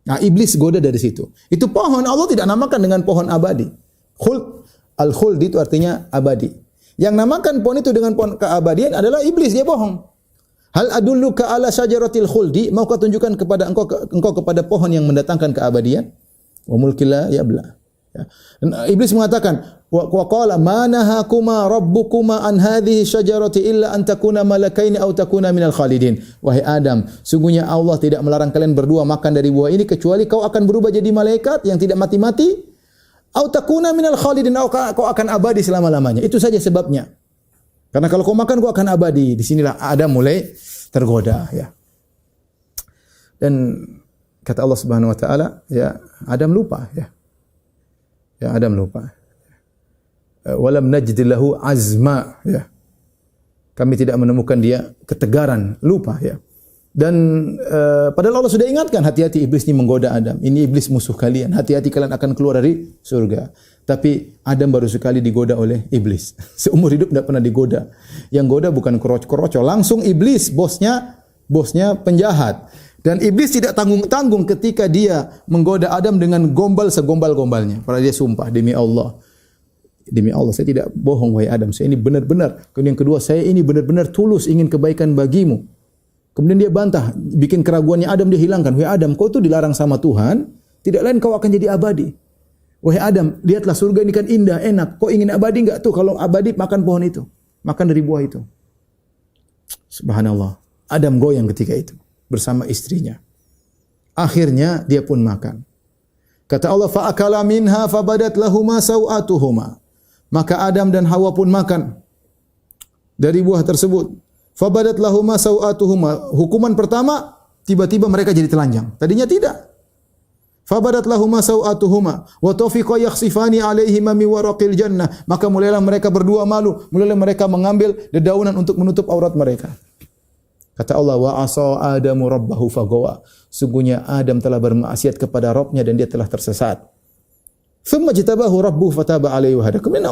Nah, iblis goda dari situ. Itu pohon Allah tidak namakan dengan pohon abadi. Khuld, al-khuld itu artinya abadi. Yang namakan pohon itu dengan pohon keabadian adalah iblis, dia bohong. Hal adulluka ala syajaratil khuldi, mau kau tunjukkan kepada engkau kepada pohon yang mendatangkan keabadian? Wa mulkin la yabla. Ya. Dan iblis mengatakan, wa qala ma nahakuma rabbukuma an hadhihi syajarati illa an takuna malakaini aw takuna minal khalidin. Wahai Adam, sungguhnya Allah tidak melarang kalian berdua makan dari buah ini kecuali kau akan berubah jadi malaikat yang tidak mati-mati, aw takuna minal khalidin, atau kau akan abadi selama-lamanya. Itu saja sebabnya. Karena kalau kau makan kau akan abadi. Di sinilah Adam mulai tergoda, ya. Dan kata Allah Subhanahu wa taala, ya, Adam lupa, ya. Ya, Adam lupa. Walam najid lahu azma, ya. Kami tidak menemukan dia ketegaran, lupa, ya. Dan padahal Allah sudah ingatkan, hati-hati iblis ini menggoda Adam. Ini iblis musuh kalian. Hati-hati kalian akan keluar dari surga. Tapi Adam baru sekali digoda oleh iblis. Seumur hidup tidak pernah digoda. Yang goda bukan kroco-kroco, langsung iblis, bosnya penjahat. Dan iblis tidak tanggung-tanggung ketika dia menggoda Adam dengan gombal segombal-gombalnya. Padahal dia sumpah, demi Allah, saya tidak bohong wahai Adam. Saya ini benar-benar. Kemudian yang kedua, saya ini benar-benar tulus ingin kebaikan bagimu. Kemudian dia bantah, bikin keraguannya Adam dia hilangkan. Wahai Adam, kau itu dilarang sama Tuhan, tidak lain kau akan jadi abadi. Wahai Adam, lihatlah surga ini kan indah, enak. Kau ingin abadi enggak tuh? Kalau abadi makan pohon itu. Makan dari buah itu. Subhanallah. Adam goyang ketika itu bersama istrinya. Akhirnya dia pun makan. Kata Allah, fa'akala minha fabadat lahuma sawatuhuma. Maka Adam dan Hawa pun makan dari buah tersebut. Fabadat lahuma sawatuhuma. Hukuman pertama, tiba-tiba mereka jadi telanjang. Tadinya tidak. Fabadat lahuma sawatuhuma wa tawfiqa yakhsifani alaihima min waraqil jannah. Maka mulailah mereka berdua malu, mulailah mereka mengambil dedaunan untuk menutup aurat mereka. Kata Allah, wa asa Adamu rabbahu fagawa. Sungguhnya Adam telah bermaksiat kepada Rabbnya dan dia telah tersesat. Thumma jtabahu rabbuhu fataba alaihi wa hada. Kemudian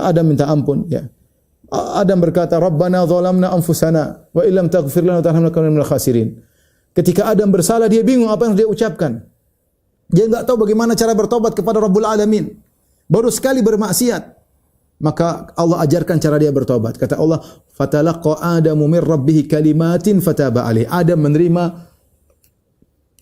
Adam minta ampun, ya. Adam berkata, Rabbana zalamna anfusana wa illam taghfir lana wa tarhamna lanakunanna minal khasirin. Ketika Adam bersalah, dia bingung apa yang harus dia ucapkan. Dia enggak tahu bagaimana cara bertobat kepada Rabbul Alamin. Baru sekali bermaksiat. Maka Allah ajarkan cara dia bertobat. Kata Allah, fatalaqa Adamu min rabbih kalimatin fataba alaihi. Adam menerima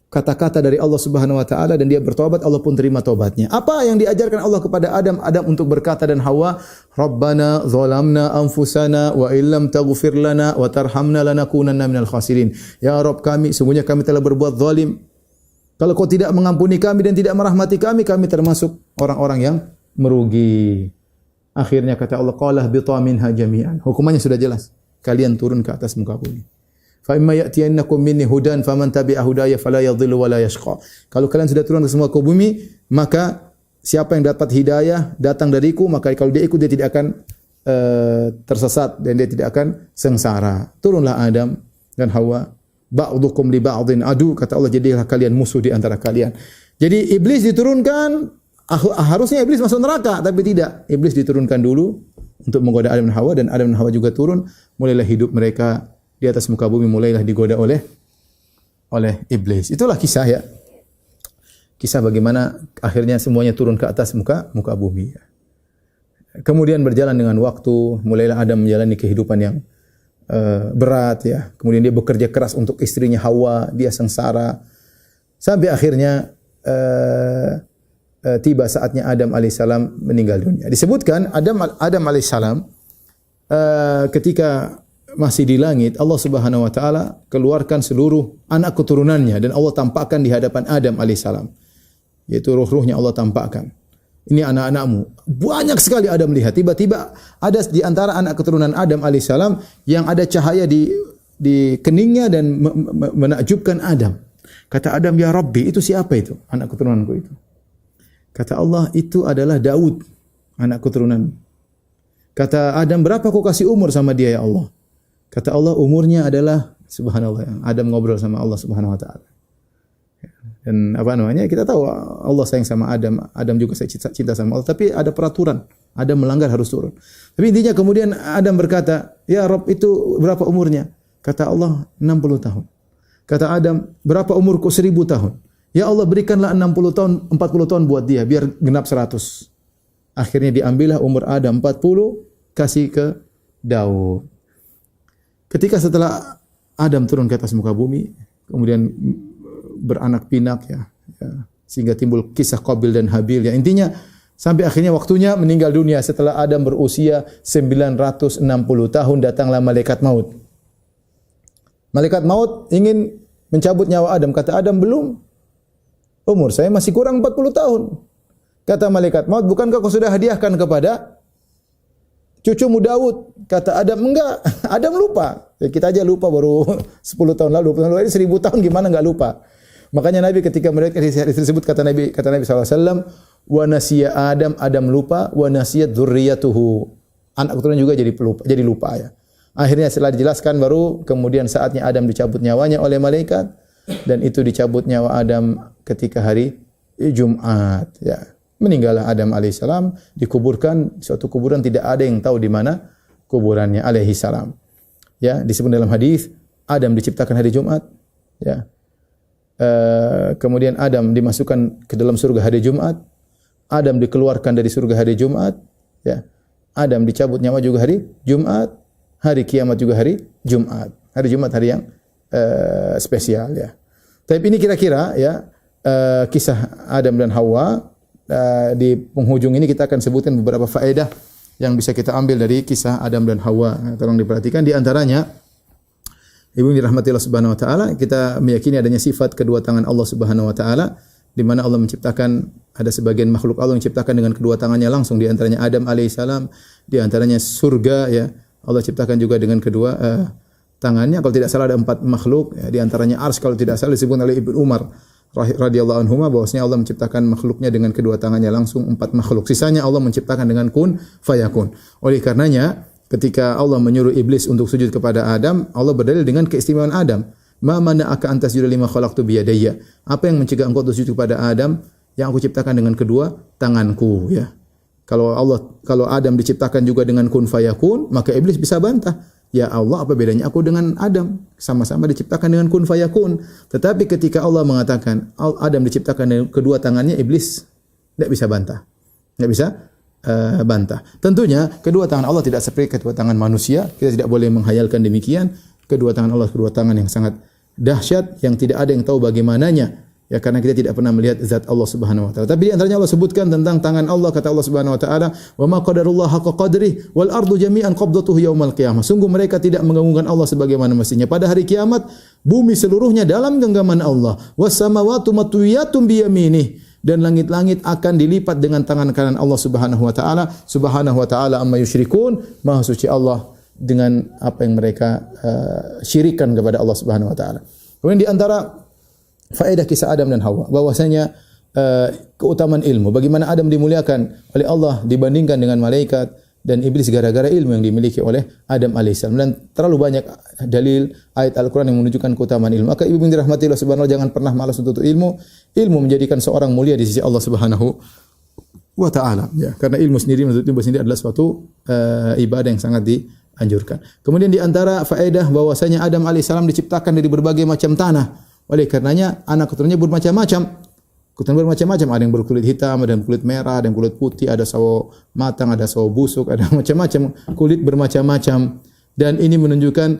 kata-kata dari Allah Subhanahu wa taala dan dia bertobat, Allah pun terima tobatnya. Apa yang diajarkan Allah kepada Adam? Adam untuk berkata dan Hawa, Rabbana zalamna anfusana wa illam taghfir lana wa tarhamna lanakunanna minal khasirin. Ya Rabb kami, sungguhnya kami telah berbuat zalim. Kalau kau tidak mengampuni kami dan tidak merahmati kami, kami termasuk orang-orang yang merugi. Akhirnya kata Allah, qala bita minha jami'an. Hukumannya sudah jelas. Kalian turun ke atas muka bumi. Fa imma ya'tiyannakum minni hudan faman tabi'a hudaya fala yadhillu wa la yashqa. Kalau kalian sudah turun ke semua ke bumi, maka siapa yang dapat hidayah datang dariku, maka kalau dia ikut dia tidak akan tersesat dan dia tidak akan sengsara. Turunlah Adam dan Hawa. Ba'dukum li ba'din adu, kata Allah, jadilah kalian musuh di antara kalian. Jadi iblis diturunkan. Harusnya iblis masuk neraka, tapi tidak. Iblis diturunkan dulu untuk menggoda Adam dan Hawa, dan Adam dan Hawa juga turun. Mulailah hidup mereka di atas muka bumi, mulailah digoda oleh iblis. Itulah kisah, ya. Kisah bagaimana akhirnya semuanya turun ke atas muka bumi. Kemudian berjalan dengan waktu, mulailah Adam menjalani kehidupan yang berat, ya. Kemudian dia bekerja keras untuk istrinya Hawa, dia sengsara. Sampai akhirnya tiba saatnya Adam alaihissalam meninggal dunia. Disebutkan Adam alaihissalam ketika masih di langit, Allah Subhanahu wa taala keluarkan seluruh anak keturunannya dan Allah tampakkan di hadapan Adam alaihissalam. Yaitu ruh-ruhnya Allah tampakkan. Ini anak-anakmu. Banyak sekali Adam lihat. Tiba-tiba ada di antara anak keturunan Adam alaihissalam yang ada cahaya di keningnya dan menakjubkan Adam. Kata Adam, ya Rabbi, itu siapa itu? Anak keturunanku itu. Kata Allah, itu adalah Daud, anak keturunan. Kata Adam, berapa kau kasih umur sama dia ya Allah? Kata Allah, umurnya adalah, subhanallah, Adam ngobrol sama Allah Subhanahu wa taala. Dan apa namanya? Kita tahu Allah sayang sama Adam, Adam juga cinta sama Allah, tapi ada peraturan. Adam melanggar harus turun. Tapi intinya kemudian Adam berkata, "Ya Rabb, itu berapa umurnya?" Kata Allah, 60 tahun. Kata Adam, "Berapa umurku?" 1000 tahun. Ya Allah, berikanlah 60 tahun, 40 tahun buat dia biar genap 100. Akhirnya diambillah umur Adam 40, kasih ke Daud. Ketika setelah Adam turun ke atas muka bumi, kemudian beranak pinak sehingga timbul kisah Qabil dan Habil. Intinya sampai akhirnya waktunya meninggal dunia setelah Adam berusia 960 tahun datanglah malaikat maut. Malaikat maut ingin mencabut nyawa Adam. Kata Adam, belum. Umur saya masih kurang 40 tahun. Kata malaikat maut, bukankah kau sudah hadiahkan kepada cucumu Daud? Kata Adam, enggak. Adam lupa. Kita aja lupa baru 10 tahun lalu, 20 tahun lalu, 1000 tahun gimana enggak lupa. Makanya Nabi ketika melihat hadis tersebut kata Nabi SAW, wa nasiya Adam lupa, wa nasiyat dzurriyyatuhu. Anak keturunan juga jadi lupa ya. Akhirnya setelah dijelaskan baru kemudian saatnya Adam dicabut nyawanya oleh malaikat, dan itu dicabut nyawa Adam ketika hari Jumat ya. Meninggallah Adam alaihissalam, dikuburkan suatu kuburan tidak ada yang tahu di mana kuburannya alaihissalam. Ya, disebut dalam hadis Adam diciptakan hari Jumat, ya. Kemudian Adam dimasukkan ke dalam surga hari Jumat, Adam dikeluarkan dari surga hari Jumat, ya. Adam dicabut nyawa juga hari Jumat, hari kiamat juga hari Jumat. Hari Jumat hari yang spesial ya. Tapi ini kira-kira ya kisah Adam dan Hawa. Di penghujung ini kita akan sebutkan beberapa faedah yang bisa kita ambil dari kisah Adam dan Hawa. Tolong diperhatikan, di antaranya Ibu dirahmati Allah Subhanahu wa taala, kita meyakini adanya sifat kedua tangan Allah Subhanahu wa taala, di mana Allah menciptakan, ada sebagian makhluk Allah yang menciptakan dengan kedua tangannya langsung, di antaranya Adam alaihissalam, di antaranya surga ya. Allah ciptakan juga dengan kedua tangannya. Kalau tidak salah ada 4 makhluk ya, di antaranya Ars kalau tidak salah disebut oleh Ibnu Umar radhiyallahu anhuma bahwasanya Allah menciptakan makhluknya dengan kedua tangannya langsung 4 makhluk. Sisanya Allah menciptakan dengan kun fayakun. Oleh karenanya ketika Allah menyuruh iblis untuk sujud kepada Adam, Allah berdalil dengan keistimewaan Adam. Ma mana'aka an tasjuda lima khalaqtu bi yadayya. Apa yang mencegah engkau untuk sujud kepada Adam yang aku ciptakan dengan kedua tanganku ya. Kalau Adam diciptakan juga dengan kun fayakun, maka iblis bisa bantah. Ya Allah, apa bedanya aku dengan Adam? Sama-sama diciptakan dengan kun fayakun. Tetapi ketika Allah mengatakan Adam diciptakan dengan kedua tangannya, iblis tidak bisa bantah. Tidak bisa bantah. Tentunya kedua tangan Allah tidak seperti kedua tangan manusia. Kita tidak boleh menghayalkan demikian. Kedua tangan Allah kedua tangan yang sangat dahsyat, yang tidak ada yang tahu bagaimananya. Ya, karena kita tidak pernah melihat zat Allah Subhanahu wa taala. Tapi di antaranya Allah sebutkan tentang tangan Allah, kata Allah Subhanahu wa taala, "Wa ma qadarullah haqqa qadrihi wal ardu jami'an qabdatuhu yaumal qiyamah." Sungguh mereka tidak mengagungkan Allah sebagaimana mestinya. Pada hari kiamat, bumi seluruhnya dalam genggaman Allah. Was samawati matwiyatun bi yaminih. Dan langit-langit akan dilipat dengan tangan kanan Allah Subhanahu wa taala. Subhanahu wa taala amma yusyrikun. Maha suci Allah dengan apa yang mereka syirikan kepada Allah Subhanahu wa taala. Kemudian di antara faedah kisah Adam dan Hawa, bahwasanya keutamaan ilmu, bagaimana Adam dimuliakan oleh Allah dibandingkan dengan malaikat dan iblis gara-gara ilmu yang dimiliki oleh Adam alaihissalam. Dan terlalu banyak dalil ayat Al-Quran yang menunjukkan keutamaan ilmu. Maka ibu yang dirahmati Allah Subhanahu wa taala, jangan pernah malas untuk ilmu. Ilmu menjadikan seorang mulia di sisi Allah Subhanahu wa taala ya, karena ilmu sendiri menurut ilmu sendiri adalah suatu ibadah yang sangat dianjurkan. Kemudian di antara faedah bahwasanya Adam alaihissalam diciptakan dari berbagai macam tanah. Oleh karenanya anak keturunannya bermacam-macam. Keturunan bermacam-macam, ada yang berkulit hitam, ada yang berkulit merah, ada yang kulit putih, ada sawo matang, ada sawo busuk, ada macam-macam, kulit bermacam-macam. Dan ini menunjukkan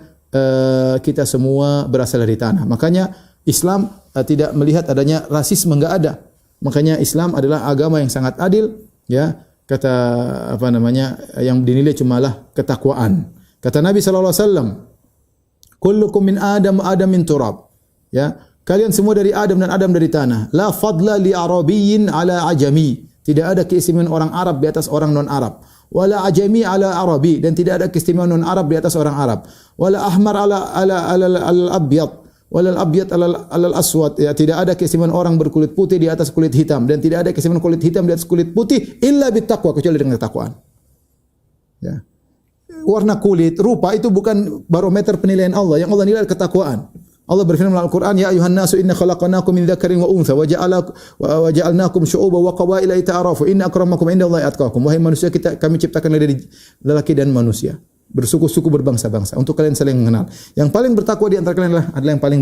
kita semua berasal dari tanah. Makanya Islam tidak melihat adanya rasisme, enggak ada. Makanya Islam adalah agama yang sangat adil, ya. Kata yang dinilai cumalah ketakwaan. Kata Nabi sallallahu alaihi wasallam, "Kullukum min Adam wa Adam min turab." Ya, kalian semua dari Adam dan Adam dari tanah. La fadla li arabiyyin ala ajami. Tidak ada keistimewaan orang Arab di atas orang non-Arab. Wala ajami ala arabi, dan tidak ada keistimewaan non-Arab di atas orang Arab. Wala ahmar ala abyad, wala al-abyad ala al-aswad. Ya, tidak ada keistimewaan orang berkulit putih di atas kulit hitam, dan tidak ada keistimewaan kulit hitam di atas kulit putih illa bittaqwa, kecuali dengan ketakwaan. Ya. Warna kulit, rupa itu bukan barometer penilaian Allah. Yang Allah nilai ketakwaan. Allah berfirman dalam Al-Quran, "Ya ayuhan nasu inna khalaqnakum min dzakarin wa untha wa ja'alnakum syu'uban wa qabaila lita'arafu inna akramakum indallahi atqakum." Wahai manusia, kami ciptakan dari lelaki dan manusia, bersuku-suku, berbangsa-bangsa, untuk kalian saling mengenal. Yang paling bertakwa di antara kalian adalah yang paling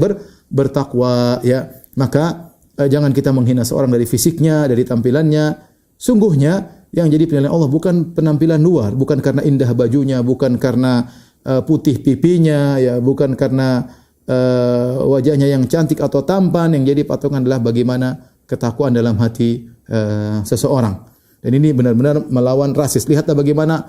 bertakwa, ya. Maka jangan kita menghina seorang dari fisiknya, dari tampilannya. Sungguhnya yang jadi penilaian Allah bukan penampilan luar, bukan karena indah bajunya, bukan karena putih pipinya, ya, bukan karena wajahnya yang cantik atau tampan. Yang jadi patokan adalah bagaimana ketakwaan dalam hati seseorang. Dan ini benar-benar melawan rasis. Lihatlah bagaimana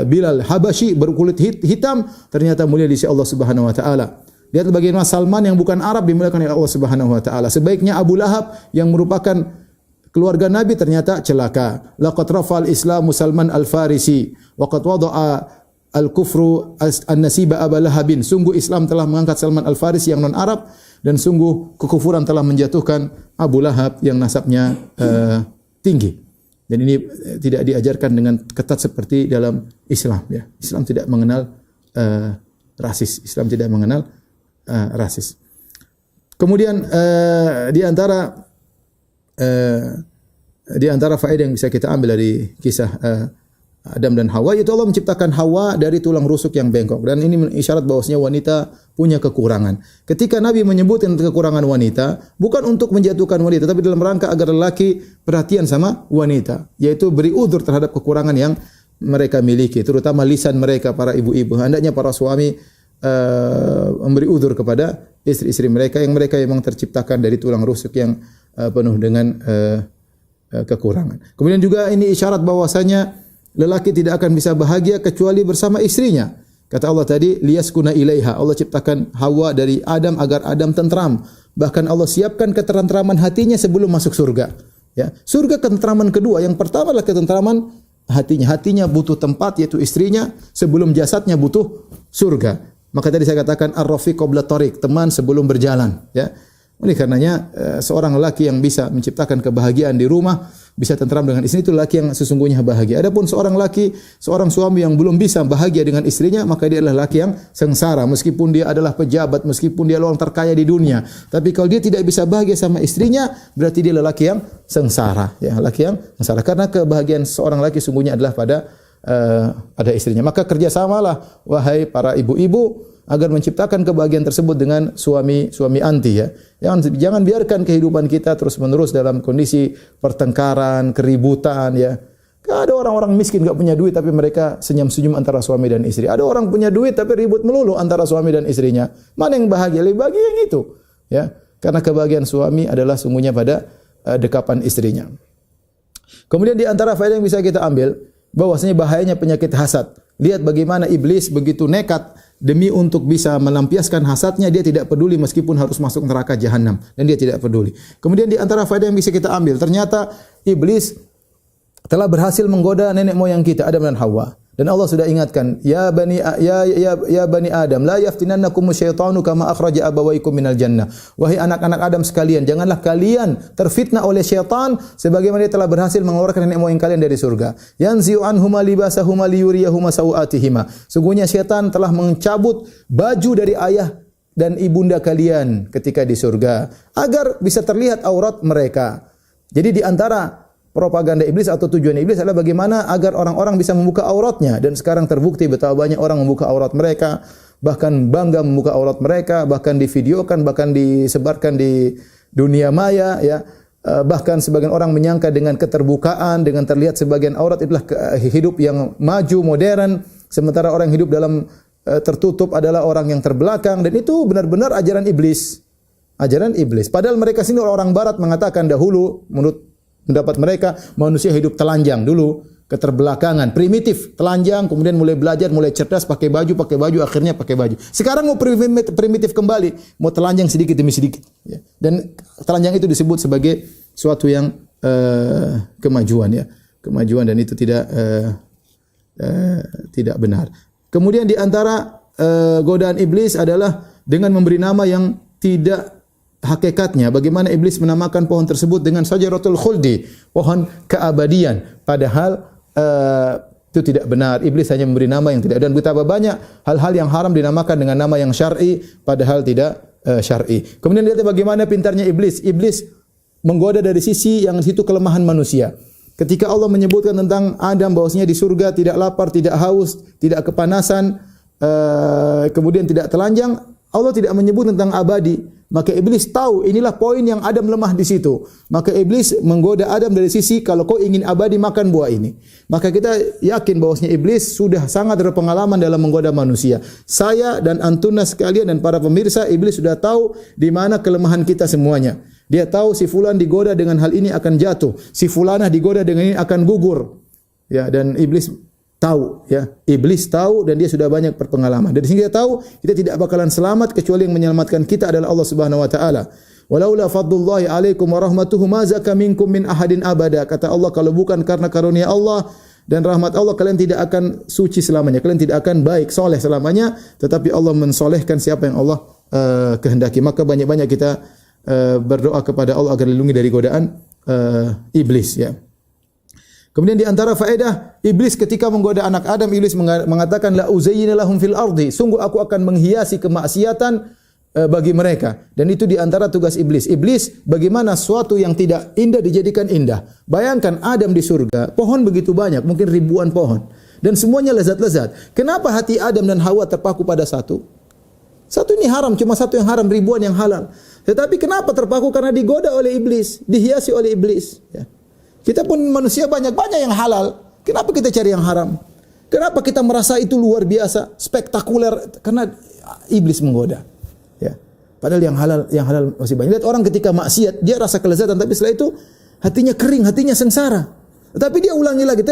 Bilal Habashi berkulit hitam ternyata mulia di sisi Allah Subhanahu wa taala. Lihatlah bagaimana Salman yang bukan Arab dimuliakan oleh Allah Subhanahu wa taala. Sebaiknya Abu Lahab yang merupakan keluarga Nabi ternyata celaka. Laqad rafa'al Islamu Salman al-Farisi wa qad wada'a al-kufru an-nasiba Abu Lahabin. Sungguh Islam telah mengangkat Salman al-Farisi yang non Arab, dan sungguh kekufuran telah menjatuhkan Abu Lahab yang nasabnya tinggi. Dan ini tidak diajarkan dengan ketat seperti dalam Islam, ya. Islam tidak mengenal rasis. Islam tidak mengenal rasis. Kemudian di antara faedah yang bisa kita ambil dari kisah Adam dan Hawa, yaitu Allah menciptakan Hawa dari tulang rusuk yang bengkok, dan ini isyarat bahwasanya wanita punya kekurangan. Ketika Nabi menyebutkan kekurangan wanita, bukan untuk menjatuhkan wanita, tapi dalam rangka agar lelaki perhatian sama wanita, yaitu beri udzur terhadap kekurangan yang mereka miliki, terutama lisan mereka, para ibu-ibu. Hendaknya para suami memberi udzur kepada istri-istri mereka yang memang terciptakan dari tulang rusuk yang penuh dengan kekurangan. Kemudian juga ini isyarat bahwasanya lelaki tidak akan bisa bahagia kecuali bersama istrinya. Kata Allah tadi, liyaskuna ilaiha. Allah ciptakan Hawa dari Adam agar Adam tentram. Bahkan Allah siapkan ketentraman hatinya sebelum masuk surga. Ya, surga ketentraman kedua. Yang pertama adalah ketentraman hatinya. Hatinya butuh tempat, yaitu istrinya, sebelum jasadnya butuh surga. Maka tadi saya katakan ar-rafiq qabla tariq, teman sebelum berjalan. Ya. Oleh karenanya seorang lelaki yang bisa menciptakan kebahagiaan di rumah, bisa tentram dengan istri, itu lelaki yang sesungguhnya bahagia. Adapun seorang suami yang belum bisa bahagia dengan istrinya, maka dia adalah lelaki yang sengsara. Meskipun dia adalah pejabat, meskipun dia orang terkaya di dunia, tapi kalau dia tidak bisa bahagia sama istrinya, berarti dia lelaki yang sengsara. Ya, lelaki yang sengsara. Karena kebahagiaan seorang lelaki sungguhnya adalah pada istrinya. Maka kerjasamalah, wahai para ibu-ibu, agar menciptakan kebahagiaan tersebut dengan suami anti, ya. Jangan biarkan kehidupan kita terus-menerus dalam kondisi pertengkaran, keributan, ya. Ada orang-orang miskin enggak punya duit tapi mereka senyum-senyum antara suami dan istri. Ada orang punya duit tapi ribut melulu antara suami dan istrinya. Mana yang bahagia? Lebih bahagia yang itu, ya. Karena kebahagiaan suami adalah sungguhnya pada dekapan istrinya. Kemudian di antara faedah yang bisa kita ambil, bahwasanya bahayanya penyakit hasad. Lihat bagaimana iblis begitu nekat demi untuk bisa melampiaskan hasadnya, dia tidak peduli meskipun harus masuk neraka jahanam, dan dia tidak peduli. Kemudian di antara faedah yang bisa kita ambil, ternyata iblis telah berhasil menggoda nenek moyang kita, Adam dan Hawa. Dan Allah sudah ingatkan, ya bani Adam, la yaftinannakum syaitanu kama akhraja abawaykum minal jannah. Wahai anak-anak Adam sekalian, janganlah kalian terfitnah oleh syaitan sebagaimana dia telah berhasil mengeluarkan nenek moyang kalian dari surga. Yanzi'u anhuma libasahuma liyuriyahuma sawatihima. Sungguhnya syaitan telah mencabut baju dari ayah dan ibunda kalian ketika di surga agar bisa terlihat aurat mereka. Jadi di antara propaganda iblis atau tujuan iblis adalah bagaimana agar orang-orang bisa membuka auratnya, dan sekarang terbukti betapa banyak orang membuka aurat mereka, bahkan bangga membuka aurat mereka, bahkan divideokan, bahkan disebarkan di dunia maya, ya. Bahkan sebagian orang menyangka dengan keterbukaan, dengan terlihat sebagian aurat itulah hidup yang maju, modern, sementara orang yang hidup dalam tertutup adalah orang yang terbelakang, dan itu benar-benar ajaran iblis. Ajaran iblis. Padahal mereka sini orang barat mengatakan dahulu menurut pendapat mereka manusia hidup telanjang dulu, keterbelakangan, primitif, telanjang, kemudian mulai belajar, mulai cerdas, pakai baju, akhirnya pakai baju. Sekarang mau primitif kembali, mau telanjang sedikit demi sedikit, ya. Dan telanjang itu disebut sebagai suatu yang kemajuan, ya, kemajuan, dan itu tidak benar. Kemudian di antara godaan iblis adalah dengan memberi nama yang tidak hakikatnya. Bagaimana iblis menamakan pohon tersebut dengan Syajaratul Khuldi, pohon keabadian, padahal itu tidak benar. Iblis hanya memberi nama yang tidak, dan betapa banyak hal-hal yang haram dinamakan dengan nama yang syar'i padahal tidak syar'i. Kemudian lihat bagaimana pintarnya iblis. Iblis menggoda dari sisi yang situ kelemahan manusia. Ketika Allah menyebutkan tentang Adam bahwasanya di surga tidak lapar, tidak haus, tidak kepanasan, kemudian tidak telanjang, Allah tidak menyebut tentang abadi. Maka iblis tahu inilah poin yang Adam lemah di situ. Maka iblis menggoda Adam dari sisi kalau kau ingin abadi makan buah ini. Maka kita yakin bahwasanya iblis sudah sangat berpengalaman dalam menggoda manusia. Saya dan antuna sekalian dan para pemirsa, iblis sudah tahu di mana kelemahan kita semuanya. Dia tahu si fulan digoda dengan hal ini akan jatuh, si fulanah digoda dengan ini akan gugur. Ya, dan iblis tahu, ya. Iblis tahu dan dia sudah banyak berpengalaman. Dari sini dia tahu kita tidak bakalan selamat kecuali yang menyelamatkan kita adalah Allah Subhanahu wa taala. Walaula fadlullahi alaikum wa rahmatuhu ma zaka minkum min ahadin abada. Kata Allah, kalau bukan karena karunia Allah dan rahmat Allah, kalian tidak akan suci selamanya, kalian tidak akan baik, soleh selamanya, tetapi Allah mensolehkan siapa yang Allah kehendaki. Maka banyak-banyak kita berdoa kepada Allah agar dilindungi dari godaan iblis, ya. Kemudian di antara faedah iblis ketika menggoda anak Adam, iblis mengatakan la uzayyina lahum fil ardi, sungguh aku akan menghiasi kemaksiatan bagi mereka. Dan itu di antara tugas iblis. Iblis bagaimana sesuatu yang tidak indah dijadikan indah. Bayangkan Adam di surga, pohon begitu banyak, mungkin ribuan pohon, dan semuanya lezat-lezat. Kenapa hati Adam dan Hawa terpaku pada satu? Satu ini haram, cuma satu yang haram, ribuan yang halal. Tetapi kenapa terpaku? Karena digoda oleh iblis, dihiasi oleh iblis, ya. Kita pun manusia banyak-banyak yang halal. Kenapa kita cari yang haram? Kenapa kita merasa itu luar biasa, spektakuler? Karena iblis menggoda. Ya. Padahal yang halal masih banyak. Lihat orang ketika maksiat, dia rasa kelezatan, tapi setelah itu hatinya kering, hatinya sengsara. Tapi dia ulangi lagi.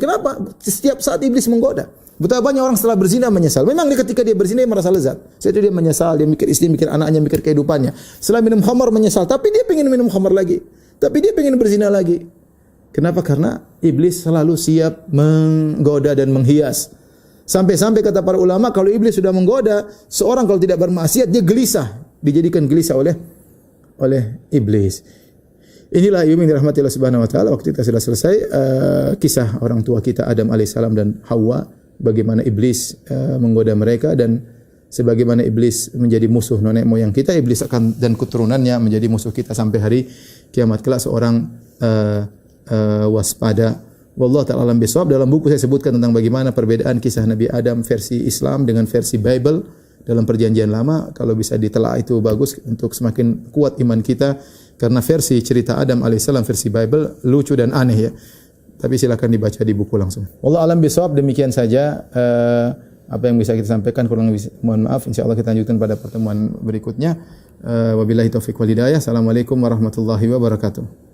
Kenapa? Setiap saat iblis menggoda. Betapa banyak orang setelah berzina menyesal. Memang ketika dia berzina dia merasa lezat. Setelah itu dia menyesal, dia mikir istri, mikir anaknya, mikir kehidupannya. Setelah minum khamar menyesal, tapi dia pengen minum khamar lagi. Tapi dia pengen berzina lagi. Kenapa? Karena iblis selalu siap menggoda dan menghias. Sampai-sampai kata para ulama, kalau iblis sudah menggoda seorang kalau tidak bermaksiat, dia gelisah, dijadikan gelisah oleh iblis. Inilah yang dirahmati Allah Subhanahu wa taala. Waktu kita sudah selesai kisah orang tua kita Adam alaihissalam dan Hawa, bagaimana iblis menggoda mereka, dan sebagaimana iblis menjadi musuh nenek moyang kita, iblis akan dan keturunannya menjadi musuh kita sampai hari kiamat kelak. Seorang waspada. Wallahu ta'ala alam bisawab. Dalam buku saya sebutkan tentang bagaimana perbedaan kisah Nabi Adam versi Islam dengan versi Bible dalam perjanjian lama. Kalau bisa ditelaah itu bagus untuk semakin kuat iman kita, karena versi cerita Adam alaihissalam versi Bible lucu dan aneh, ya. Tapi silakan dibaca di buku langsung. Wallahu alam bisawab. Demikian saja apa yang bisa kita sampaikan, kurang lebih mohon maaf. Insyaallah kita lanjutkan pada pertemuan berikutnya. Wabillahi taufiq wal hidayah. Assalamualaikum warahmatullahi wabarakatuh.